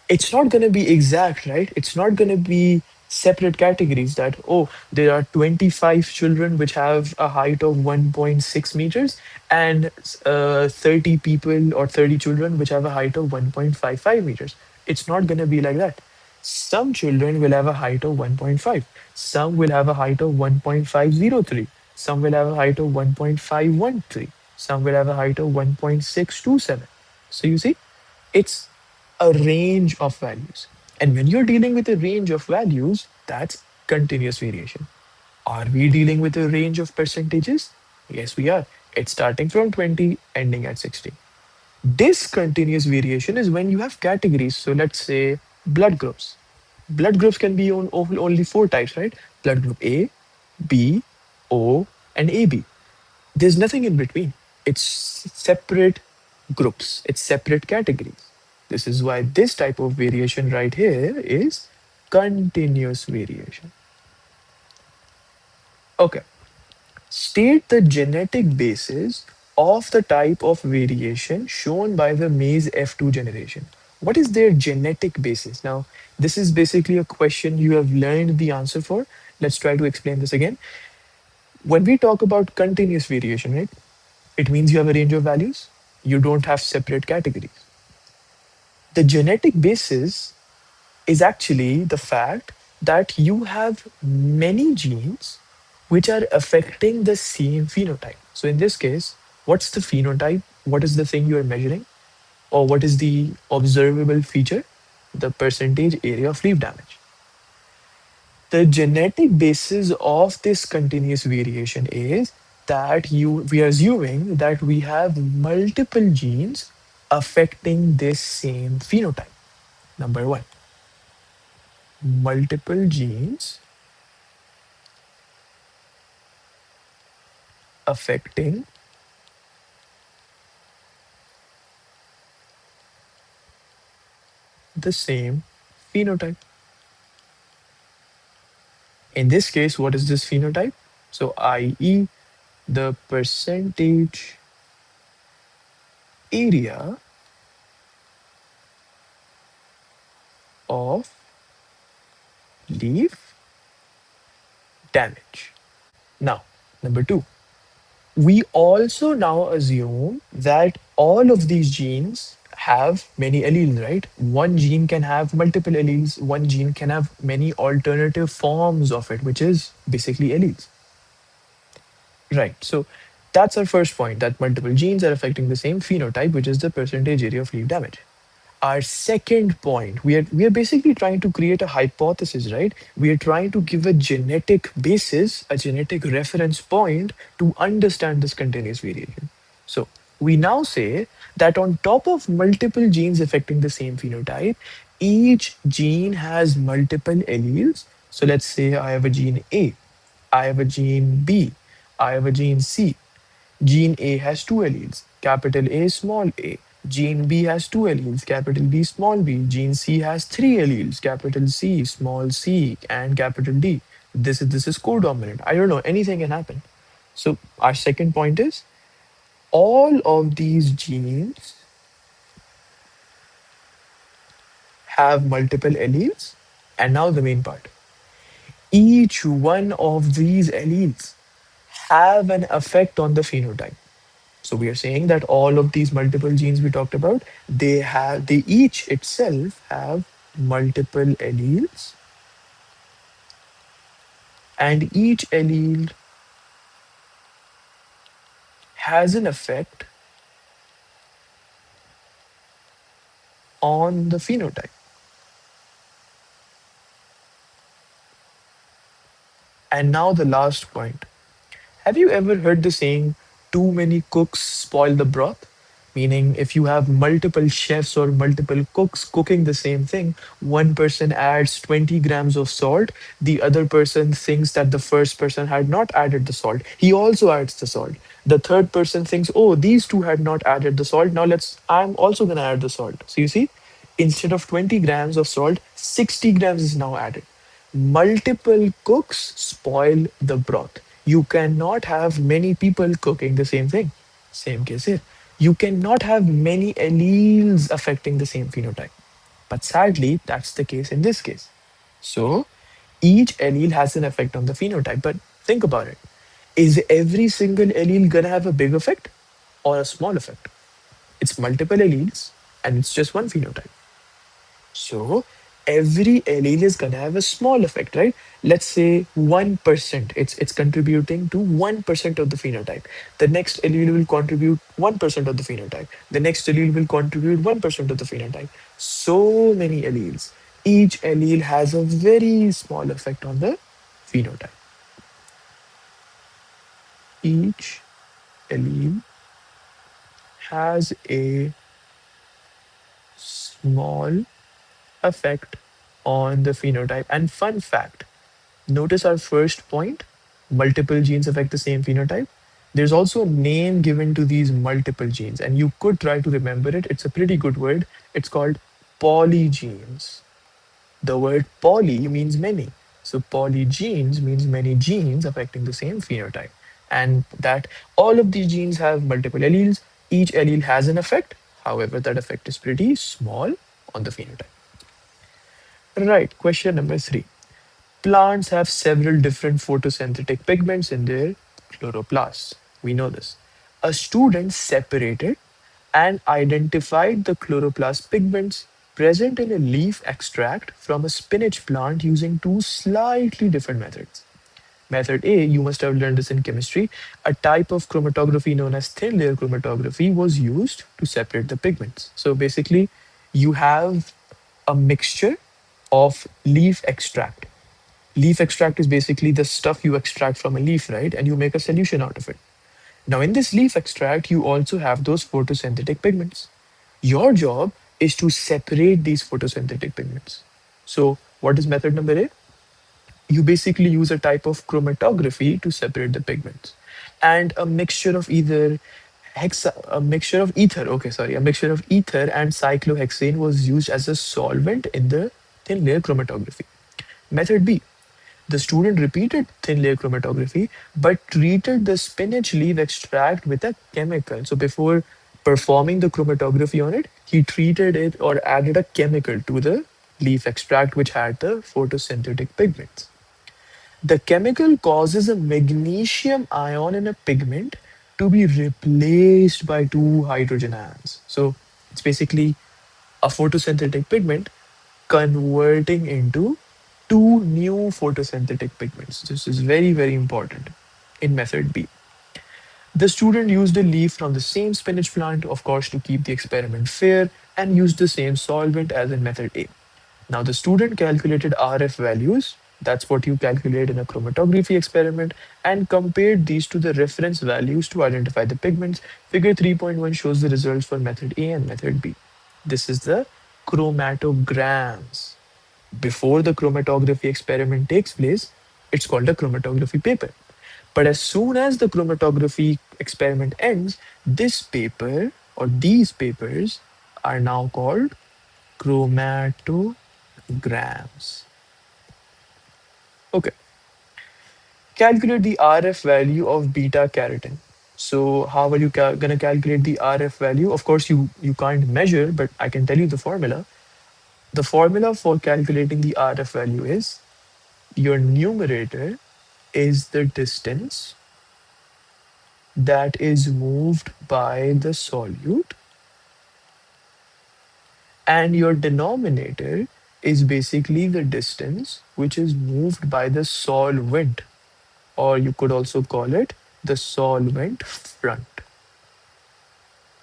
It's not going to be exact, right? It's not going to be separate categories that, oh, there are 25 children which have a height of 1.6 meters and 30 people or 30 children which have a height of 1.55 meters. It's not going to be like that. Some children will have a height of 1.5. Some will have a height of 1.503. Some will have a height of 1.513. Some will have a height of 1.627. So you see, it's a range of values. And when you're dealing with a range of values, that's continuous variation. Are we dealing with a range of percentages? Yes, we are. It's starting from 20, ending at 60. Discontinuous variation is when you have categories. So let's say blood groups. Blood groups can be on only four types, right? Blood group A, B, O, and AB. There's nothing in between. It's separate groups, it's separate categories. This is why this type of variation right here is continuous variation. Okay. State the genetic basis of the type of variation shown by the maize F2 generation. What is their genetic basis? Now, this is basically a question you have learned the answer for. Let's try to explain this again. When we talk about continuous variation, right, it means you have a range of values. You don't have separate categories. The genetic basis is actually the fact that you have many genes which are affecting the same phenotype. So in this case, what's the phenotype? What is the thing you are measuring? Or what is the observable feature? The percentage area of leaf damage. The genetic basis of this continuous variation is that we are assuming that we have multiple genes affecting this same phenotype. Number one, multiple genes affecting the same phenotype. In this case, what is this phenotype? So, i.e., the percentage area of leaf damage. Now, number two, we also now assume that all of these genes have many alleles, right? One gene can have multiple alleles, one gene can have many alternative forms of it, which is basically alleles. Right. So that's our first point, that multiple genes are affecting the same phenotype, which is the percentage area of leaf damage. Our second point, we are basically trying to create a hypothesis, right? We are trying to give a genetic basis, a genetic reference point to understand this continuous variation. So we now say that on top of multiple genes affecting the same phenotype, each gene has multiple alleles. So let's say I have a gene A, I have a gene B, I have a gene C. Gene A has two alleles, capital A, small a. Gene B has two alleles, capital B, small b. Gene C has three alleles, capital C, small c, and capital D. This is codominant. I don't know, anything can happen. So our second point is all of these genes have multiple alleles. And now the main part. Each one of these alleles have an effect on the phenotype. So we are saying that all of these multiple genes we talked about, they each itself have multiple alleles, and each allele has an effect on the phenotype. And now the last point. Have you ever heard the saying, too many cooks spoil the broth? Meaning, if you have multiple chefs or multiple cooks cooking the same thing, one person adds 20 grams of salt, the other person thinks that the first person had not added the salt. He also adds the salt. The third person thinks, oh, these two had not added the salt. Now I'm also going to add the salt. So you see, instead of 20 grams of salt, 60 grams is now added. Multiple cooks spoil the broth. You cannot have many people cooking the same thing. Same case here. You cannot have many alleles affecting the same phenotype. But sadly, that's the case in this case. So each allele has an effect on the phenotype. But think about it. Is every single allele gonna have a big effect or a small effect? It's multiple alleles and it's just one phenotype. So every allele is gonna have a small effect, right? Let's say 1%. It's contributing to 1% of the phenotype. The next allele will contribute 1% of the phenotype. The next allele will contribute 1% of the phenotype. So many alleles. Each allele has a very small effect on the phenotype. Each allele has a small effect on the phenotype. And fun fact, notice our first point, multiple genes affect the same phenotype. There's also a name given to these multiple genes, and you could try to remember it. It's a pretty good word. It's called polygenes. The word poly means many. So polygenes means many genes affecting the same phenotype. And that all of these genes have multiple alleles. Each allele has an effect. However, that effect is pretty small on the phenotype. Right, question number three. Plants have several different photosynthetic pigments in their chloroplasts. We know this. A student separated and identified the chloroplast pigments present in a leaf extract from a spinach plant using two slightly different methods. Method A, you must have learned this in chemistry. A type of chromatography known as thin layer chromatography was used to separate the pigments. So basically, you have a mixture of leaf extract. Leaf extract is basically the stuff you extract from a leaf, right? And you make a solution out of it. Now, in this leaf extract, you also have those photosynthetic pigments. Your job is to separate these photosynthetic pigments. So, what is method number A? You basically use a type of chromatography to separate the pigments. And a mixture of either a mixture of ether, okay, sorry, a mixture of ether and cyclohexane was used as a solvent in the thin layer chromatography. Method B, the student repeated thin layer chromatography but treated the spinach leaf extract with a chemical. So before performing the chromatography on it, he treated it or added a chemical to the leaf extract which had the photosynthetic pigments. The chemical causes a magnesium ion in a pigment to be replaced by two hydrogen ions. So it's basically a photosynthetic pigment converting into two new photosynthetic pigments. This is very, very important in method B. The student used a leaf from the same spinach plant, of course, to keep the experiment fair and used the same solvent as in method A. Now, the student calculated RF values, that's what you calculate in a chromatography experiment, and compared these to the reference values to identify the pigments. Figure 3.1 shows the results for method A and method B. This is the chromatograms. Before the chromatography experiment takes place, it's called a chromatography paper. But as soon as the chromatography experiment ends, this paper or these papers are now called chromatograms. Okay, calculate the RF value of beta carotene. So how are you gonna calculate the RF value? Of course, you can't measure, but I can tell you the formula. The formula for calculating the RF value is your numerator is the distance that is moved by the solute, and your denominator is basically the distance which is moved by the solvent, or you could also call it the solvent front.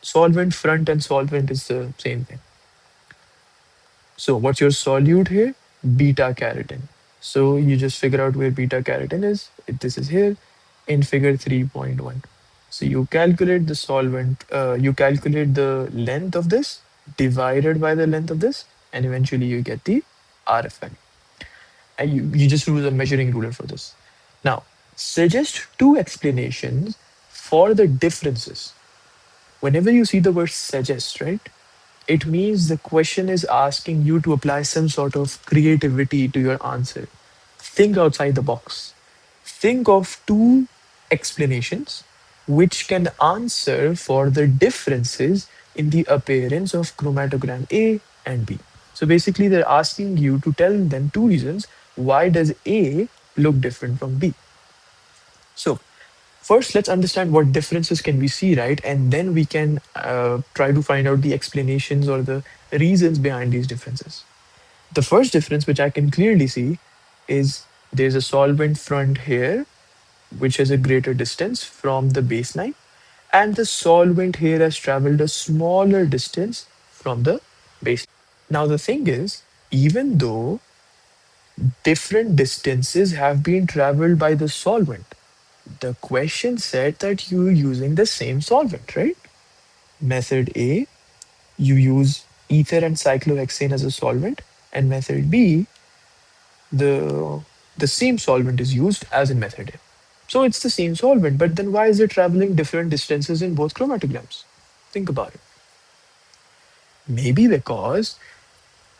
Solvent front and solvent is the same thing. So what's your solute here? Beta carotene. So you just figure out where beta carotene is. This is here in figure 3.1. So you calculate the solvent, you calculate the length of this divided by the length of this, and eventually you get the RFN. And you just use a measuring ruler for this. Now, suggest two explanations for the differences. Whenever you see the word suggest, right, it means the question is asking you to apply some sort of creativity to your answer. Think outside the box. Think of two explanations which can answer for the differences in the appearance of chromatogram A and B. So basically, they're asking you to tell them two reasons why does A look different from B. So first, let's understand what differences can we see, right? And then we can try to find out the explanations or the reasons behind these differences. The first difference, which I can clearly see, is there's a solvent front here, which has a greater distance from the baseline, and the solvent here has traveled a smaller distance from the baseline. Now, the thing is, even though different distances have been traveled by the solvent, the question said that you're using the same solvent, right? Method A, you use ether and cyclohexane as a solvent, and method B, the the same solvent is used as in method A. So it's the same solvent, but then why is it traveling different distances in both chromatograms? Think about it. Maybe because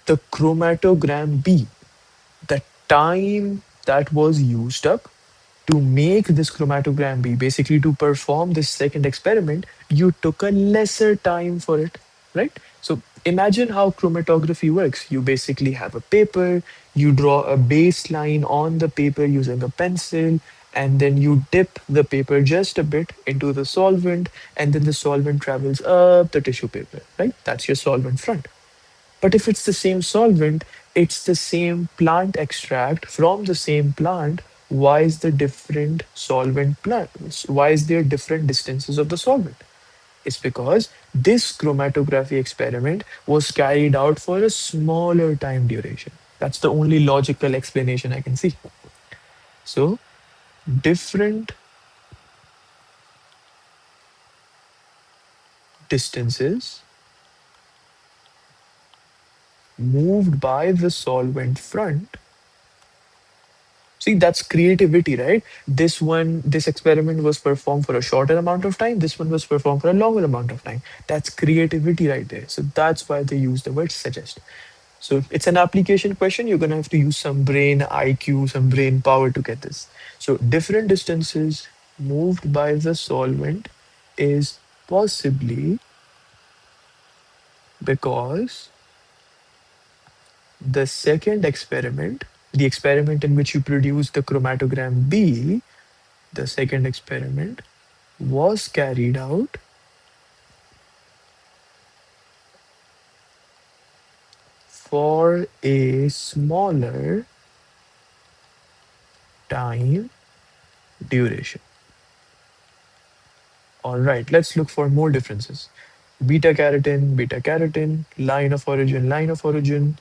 the chromatogram B, the time that was used up to make this chromatogram B, basically to perform this second experiment, you took a lesser time for it, right? So imagine how chromatography works. You basically have a paper, you draw a baseline on the paper using a pencil, and then you dip the paper just a bit into the solvent, and then the solvent travels up the tissue paper, right? That's your solvent front. But if it's the same solvent, it's the same plant extract from the same plant. Why is the different solvent plants? Why is there different distances of the solvent? It's because this chromatography experiment was carried out for a smaller time duration. That's the only logical explanation I can see. So, different distances moved by the solvent front. See, that's creativity, right? This experiment was performed for a shorter amount of time. This one was performed for a longer amount of time. That's creativity right there. So that's why they use the word suggest. So it's an application question. You're going to have to use some brain IQ, some brain power to get this. So different distances moved by the solvent is possibly because the second experiment, the experiment in which you produce the chromatogram B, the second experiment was carried out for a smaller time duration. All right, let's look for more differences. Beta carotene, line of origin,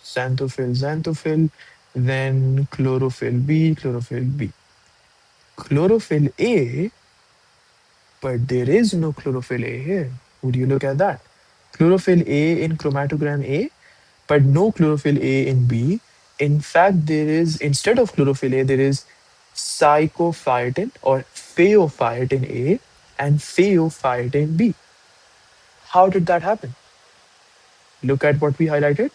xanthophyll, then chlorophyll B. Chlorophyll A, but there is no chlorophyll A here. Would you look at that? Chlorophyll A in chromatogram A, but no chlorophyll A in B. In fact, there is, instead of chlorophyll A, there is psychophytin or phaeophytin A and phaeophytin B. How did that happen? Look at what we highlighted.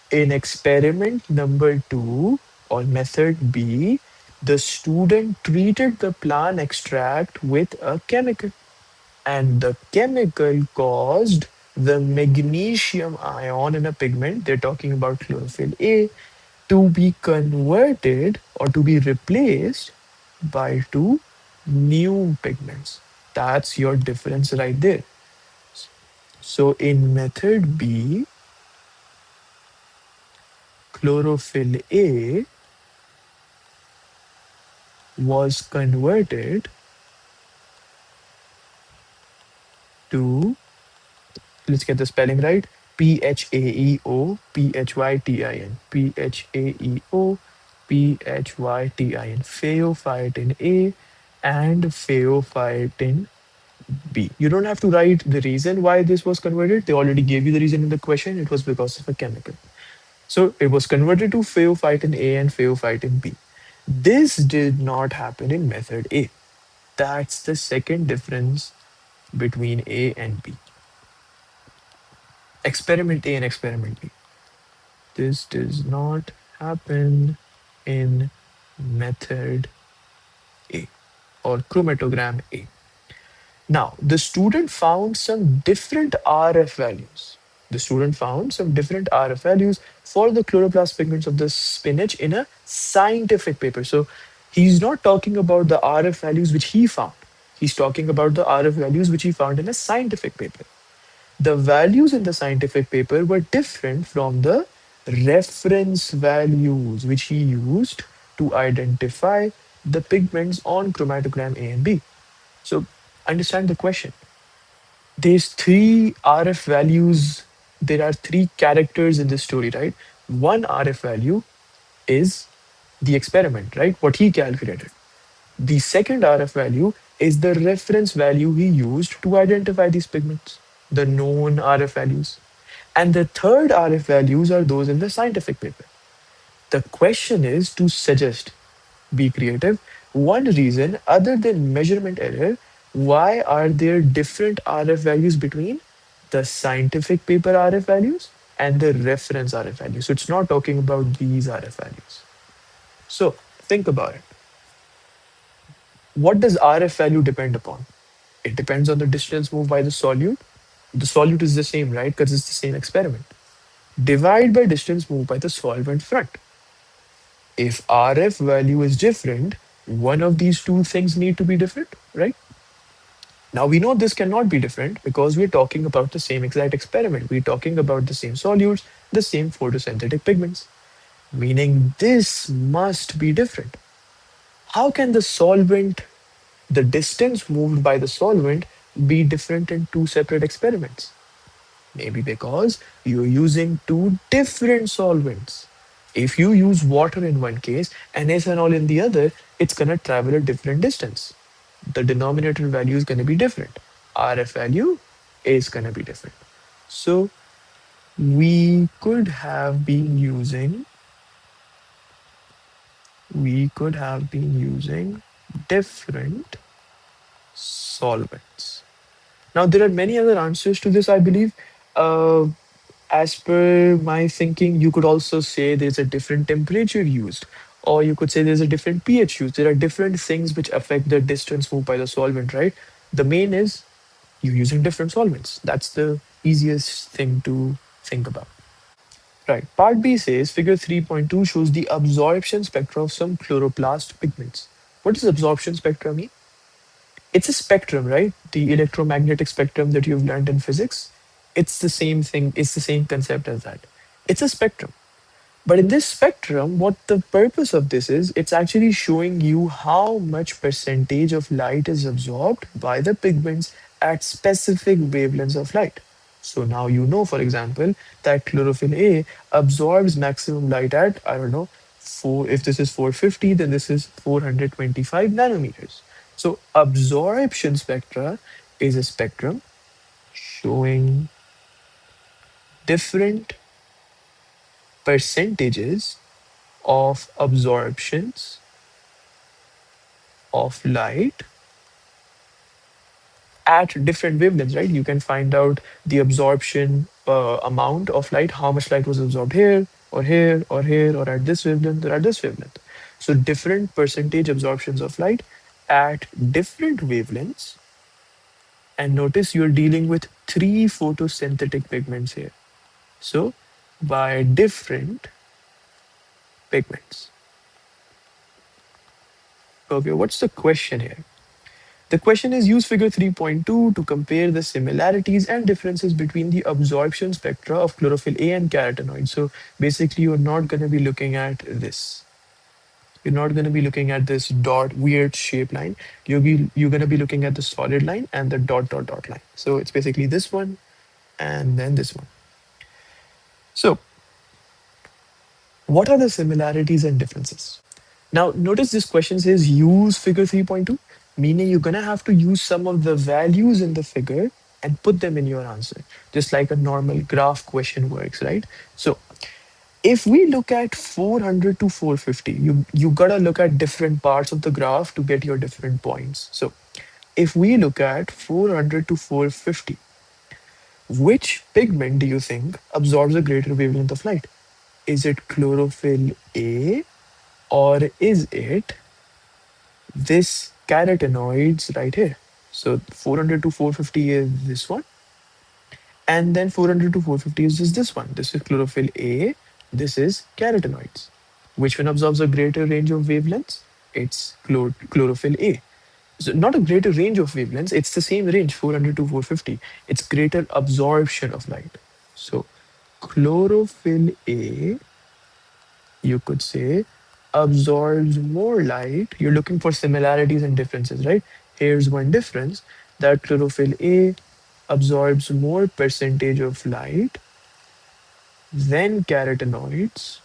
In experiment number 2 or method B, the student treated the plant extract with a chemical, and the chemical caused the magnesium ion in a pigment, they're talking about chlorophyll A, to be converted or to be replaced by two new pigments. That's your difference right there. So in method B, chlorophyll A was converted to, let's get the spelling right, PHAEO PHAEO phytin A and phaeophytin B. You don't have to write the reason why this was converted. They already gave you the reason in the question. It was because of a chemical. So it was converted to phaeophytin A and phaeophytin B. This did not happen in method A. That's the second difference between A and B. Experiment A and experiment B. This does not happen in method A or chromatogram A. Now, the student found some different RF values. The student found some different RF values for the chloroplast pigments of the spinach in a scientific paper. So, he's not talking about the RF values which he found. He's talking about the RF values which he found in a scientific paper. The values in the scientific paper were different from the reference values which he used to identify the pigments on chromatogram A and B. So understand the question. There's three RF values. There are three characters in this story, right? One RF value is the experiment, right? What he calculated. The second RF value is the reference value he used to identify these pigments, the known RF values. And the third RF values are those in the scientific paper. The question is to suggest, be creative, one reason other than measurement error, why are there different RF values between the scientific paper RF values and the reference RF values? So it's not talking about these RF values. So think about it. What does RF value depend upon? It depends on the distance moved by the solute. The solute is the same, right? Because it's the same experiment. Divide by distance moved by the solvent front. If RF value is different, one of these two things need to be different, right? Now we know this cannot be different because we're talking about the same exact experiment. We're talking about the same solutes, the same photosynthetic pigments, meaning this must be different. How can the solvent, the distance moved by the solvent, be different in two separate experiments? Maybe because you're using two different solvents. If you use water in one case and ethanol in the other, it's going to travel a different distance. The denominator value is going to be different. RF value is going to be different. So we could have been using different solvents. Now there are many other answers to this, I believe. Uh, as per my thinking, you could also say there's a different temperature used, or you could say there's a different pH used. There are different things which affect the distance moved by the solvent, right? The main is you're using different solvents. That's the easiest thing to think about. Right. Part B says figure 3.2 shows the absorption spectra of some chloroplast pigments. What does absorption spectra mean? It's a spectrum, right? The electromagnetic spectrum that you've learned in physics. It's the same thing, it's the same concept as that. It's a spectrum. But in this spectrum, what the purpose of this is, it's actually showing you how much percentage of light is absorbed by the pigments at specific wavelengths of light. So now you know, for example, that chlorophyll A absorbs maximum light at, I don't know, if this is 450, then this is 425 nanometers. So absorption spectra is a spectrum showing different percentages of absorptions of light at different wavelengths, right? You can find out the absorption amount of light, how much light was absorbed here, or here, or here, or at this wavelength, or at this wavelength. So different percentage absorptions of light at different wavelengths. And notice you're dealing with three photosynthetic pigments here. So by different pigments. Okay, what's the question here? The question is use figure 3.2 to compare the similarities and differences between the absorption spectra of chlorophyll A and carotenoids. So basically, you're not going to be looking at this. You're not going to be looking at this dot weird shape line. You're going to be looking at the solid line and the dot dot dot line. So it's basically this one and then this one. So what are the similarities and differences? Now notice this question says use figure 3.2. meaning you're gonna have to use some of the values in the figure and put them in your answer, just like a normal graph question works, right? So if we look at 400 to 450, you gotta look at different parts of the graph to get your different points. So if we look at 400 to 450, which pigment do you think absorbs a greater wavelength of light? Is it chlorophyll A, or is it this carotenoids right here? So 400 to 450 is this one, and then 400 to 450 is just this one. This is chlorophyll A, this is carotenoids. Which one absorbs a greater range of wavelengths? It's chlorophyll A. So not a greater range of wavelengths, it's the same range, 400 to 450. It's greater absorption of light. So chlorophyll A, you could say, absorbs more light. You're looking for similarities and differences, right? Here's one difference, that chlorophyll A absorbs more percentage of light than carotenoids.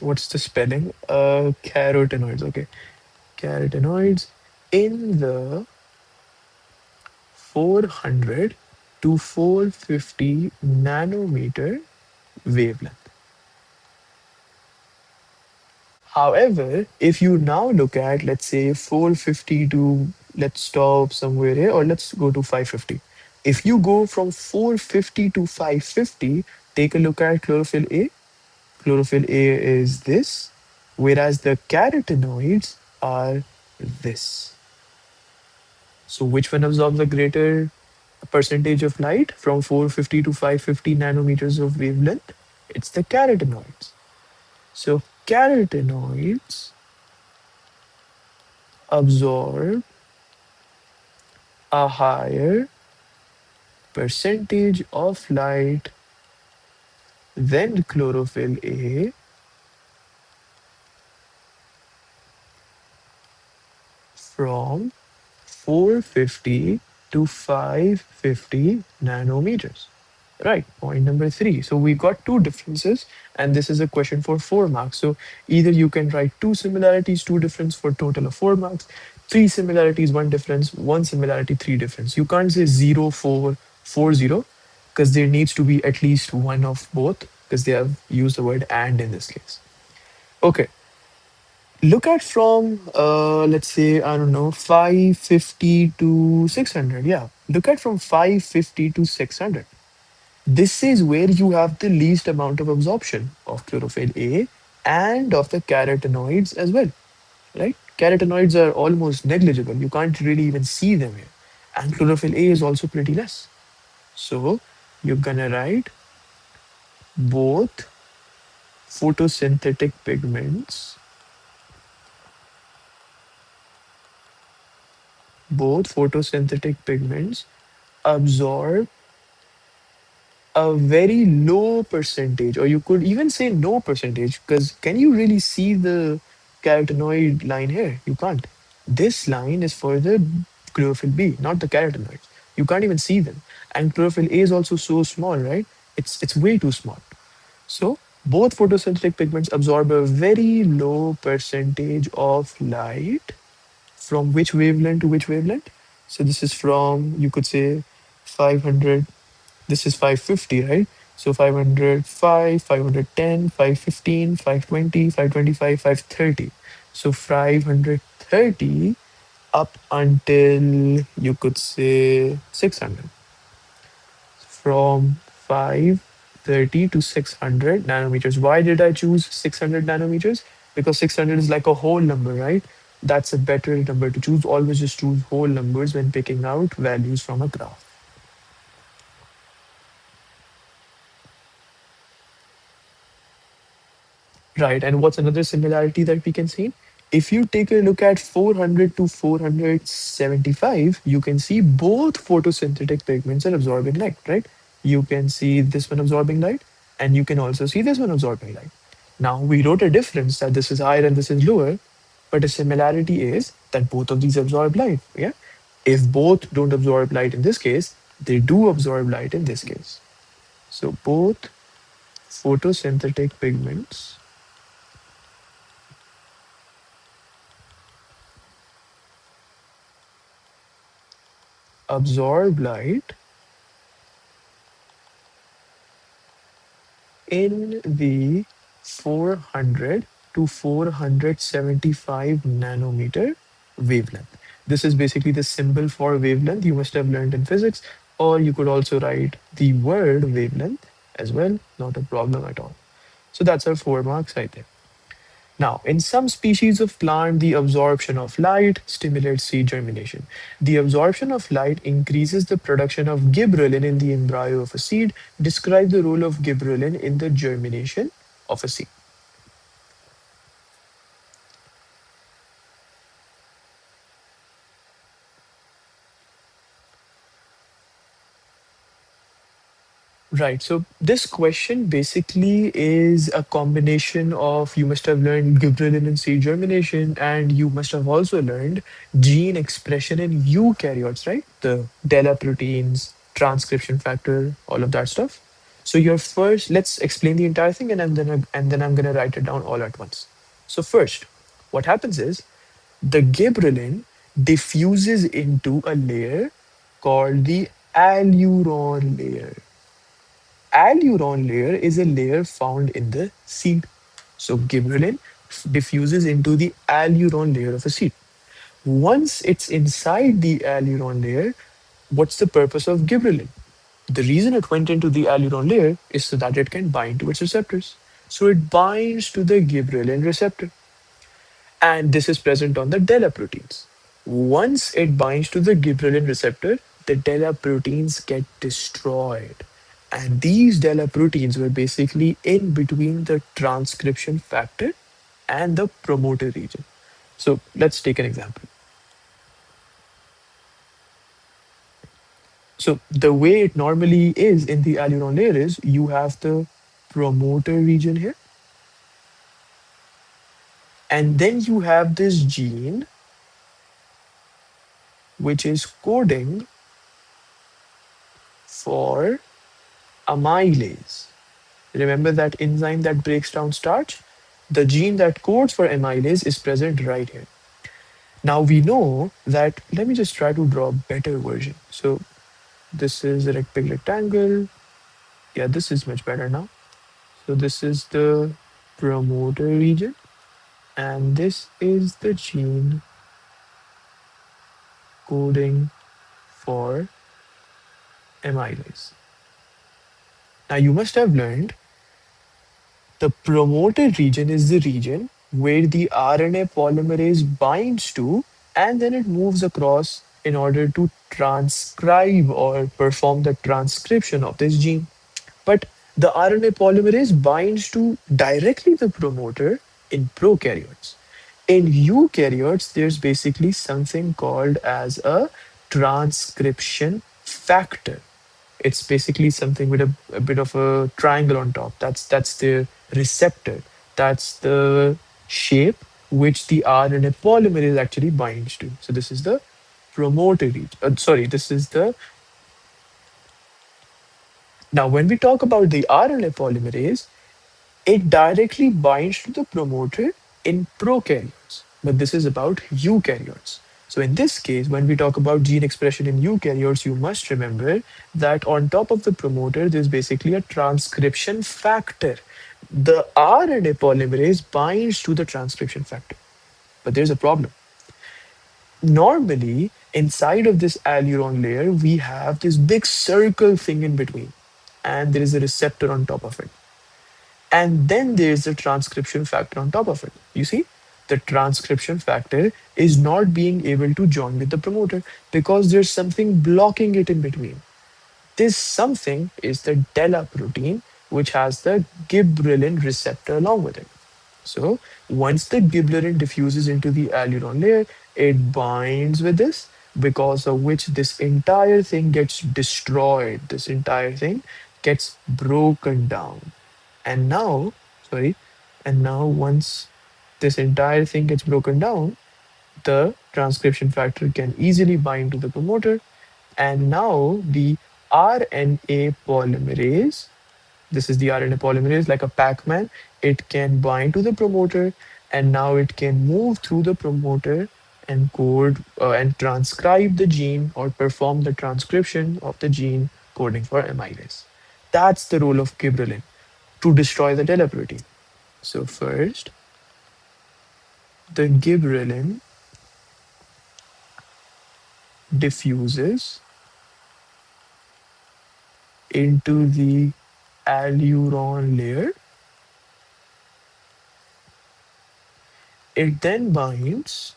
What's the spelling? Carotenoids, okay. Carotenoids in the 400 to 450 nanometer wavelength. However, if you now look at, let's say, 450 to, let's stop somewhere here, or let's go to 550. If you go from 450 to 550, take a look at chlorophyll A. Chlorophyll A is this, whereas the carotenoids are this. So which one absorbs a greater percentage of light from 450 to 550 nanometers of wavelength? It's the carotenoids. So carotenoids absorb a higher percentage of light than chlorophyll A from 450 to 550 nanometers. Right, point number three. So we got two differences, and this is a question for 4 marks. So either you can write two similarities, two difference for total of 4 marks, three similarities, one difference, one similarity, three difference. You can't say 0, 4, 4, 0, because there needs to be at least one of both, because they have used the word and in this case. Okay, look at from let's say, I don't know, 550 to 600. Yeah, look at from 550 to 600. This is where you have the least amount of absorption of chlorophyll A and of the carotenoids as well, right? Carotenoids are almost negligible. You can't really even see them here. And chlorophyll A is also pretty less. So you're gonna write both photosynthetic pigments, both photosynthetic pigments absorb a very low percentage, or you could even say no percentage, because can you really see the carotenoid line here? You can't. This line is for the chlorophyll B, not the carotenoids. You can't even see them. And chlorophyll A is also so small, right? It's way too small. So both photosynthetic pigments absorb a very low percentage of light from which wavelength to which wavelength. So this is from, you could say, 500, this is 550, right? So 505, 510, 515, 520, 525, 530. So 530 up until, you could say, 600. From 530 to 600 nanometers. Why did I choose 600 nanometers? Because 600 is like a whole number, right? That's a better number to choose. Always just choose whole numbers when picking out values from a graph. Right. And what's another similarity that we can see? If you take a look at 400 to 475, you can see both photosynthetic pigments are absorbing light, right? You can see this one absorbing light, and you can also see this one absorbing light. Now, we wrote a difference that this is higher and this is lower, but a similarity is that both of these absorb light, yeah? If both don't absorb light in this case, they do absorb light in this case. So both photosynthetic pigments absorb light in the 400 to 475 nanometer wavelength. This is basically the symbol for wavelength you must have learned in physics, or you could also write the word wavelength as well, not a problem at all. So that's our 4 marks right there. Now, in some species of plant, the absorption of light stimulates seed germination. The absorption of light increases the production of gibberellin in the embryo of a seed. Describe the role of gibberellin in the germination of a seed. Right. So this question basically is a combination of you must have learned gibberellin in seed germination, and you must have also learned gene expression in eukaryotes, right? The DELA proteins, transcription factor, all of that stuff. So your first, let's explain the entire thing, and then I'm gonna write it down all at once. So first, what happens is the gibberellin diffuses into a layer called the alluron layer. Alluron layer is a layer found in the seed. So gibberellin diffuses into the alluron layer of a seed. Once it's inside the alluron layer, what's the purpose of gibberellin? The reason it went into the alluron layer is so that it can bind to its receptors. So it binds to the gibberellin receptor, and this is present on the DELA proteins. Once it binds to the gibberellin receptor, the DELA proteins get destroyed. And these DELA proteins were basically in between the transcription factor and the promoter region. So let's take an example. So the way it normally is in the alluron layer is you have the promoter region here, and then you have this gene which is coding for amylase. Remember that enzyme that breaks down starch? The gene that codes for amylase is present right here. Now we know that, let me just try to draw a better version. So this is a big rectangle. Yeah, this is much better now. So this is the promoter region, and this is the gene coding for amylase. Now you must have learned the promoter region is the region where the RNA polymerase binds to, and then it moves across in order to transcribe or perform the transcription of this gene. But the RNA polymerase binds to directly the promoter in prokaryotes. In eukaryotes, there's basically something called as a transcription factor. It's basically something with a bit of a triangle on top. That's the receptor. That's the shape which the RNA polymerase actually binds to. So this is the promoter region. Sorry, this is the now when we talk about the RNA polymerase, it directly binds to the promoter in prokaryotes, but this is about eukaryotes. So in this case, when we talk about gene expression in eukaryotes, you must remember that on top of the promoter, there's basically a transcription factor. The RNA polymerase binds to the transcription factor, but there's a problem. Normally, inside of this alluron layer, we have this big circle thing in between, and there is a receptor on top of it. And then there's the transcription factor on top of it. You see, the transcription factor is not being able to join with the promoter because there's something blocking it in between. This something is the DELA protein, which has the gibberellin receptor along with it. So once the gibberellin diffuses into the alluron layer, it binds with this, because of which this entire thing gets destroyed. This entire thing gets broken down. And now, sorry, and now once this entire thing gets broken down, the transcription factor can easily bind to the promoter. And now the RNA polymerase, this is the RNA polymerase like a Pac-Man, it can bind to the promoter, and now it can move through the promoter encode and transcribe the gene or perform the transcription of the gene coding for amylase. That's the role of gibberellin, to destroy the delta protein. So first, the gibberellin diffuses into the alluron layer. It then binds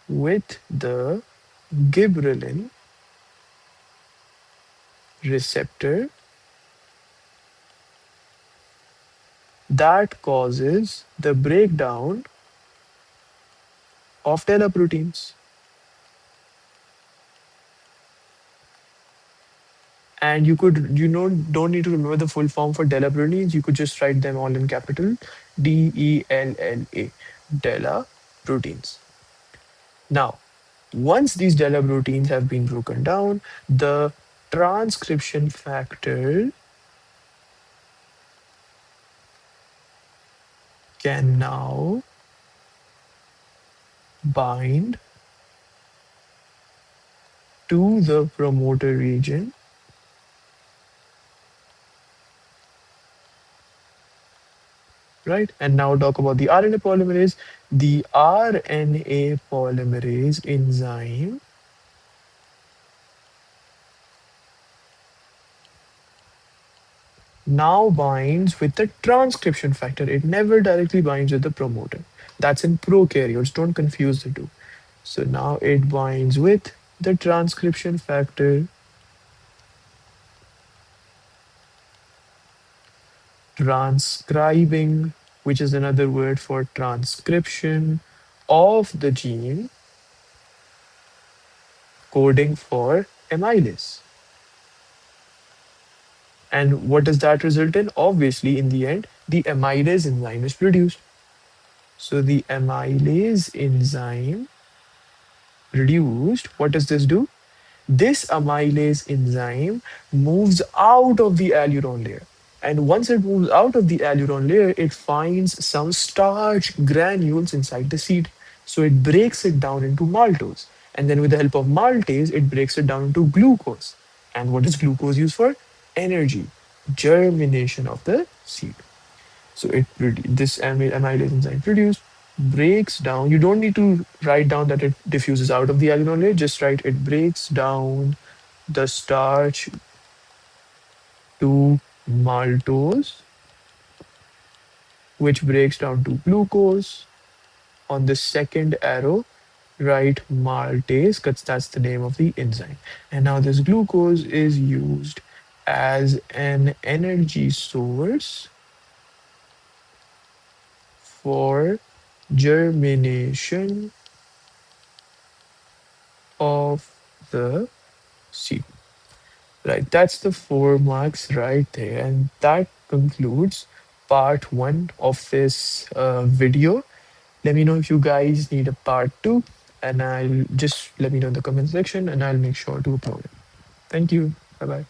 with the gibberellin receptor that causes the breakdown of delta proteins. And don't need to remember the full form for Della proteins. You could just write them all in capital DELLA, Della proteins. Now, once these Della proteins have been broken down, the transcription factor can now bind to the promoter region, right? And now talk about the RNA polymerase. The RNA polymerase enzyme now binds with the transcription factor. It never directly binds with the promoter. That's in prokaryotes. Don't confuse the two. So now it binds with the transcription factor, transcribing, which is another word for transcription of the gene coding for amylase. And what does that result in? Obviously, in the end, the amylase enzyme is produced. So the amylase enzyme produced, what does this do? This amylase enzyme moves out of the alluron layer. And once it moves out of the alluron layer, it finds some starch granules inside the seed. So it breaks it down into maltose. And then with the help of maltase, it breaks it down into glucose. And what is glucose used for? Energy, germination of the seed. So this amylase enzyme produced breaks down. You don't need to write down that it diffuses out of the alveolar layer. Just write it breaks down the starch to maltose, which breaks down to glucose. On the second arrow, write maltase because that's the name of the enzyme. And now this glucose is used as an energy source for germination of the seed. Right, that's the 4 marks right there, and that concludes part one of this video. Let me know if you guys need a part two, and I'll just let me know in the comment section, and I'll make sure to upload it. Thank you. Bye bye.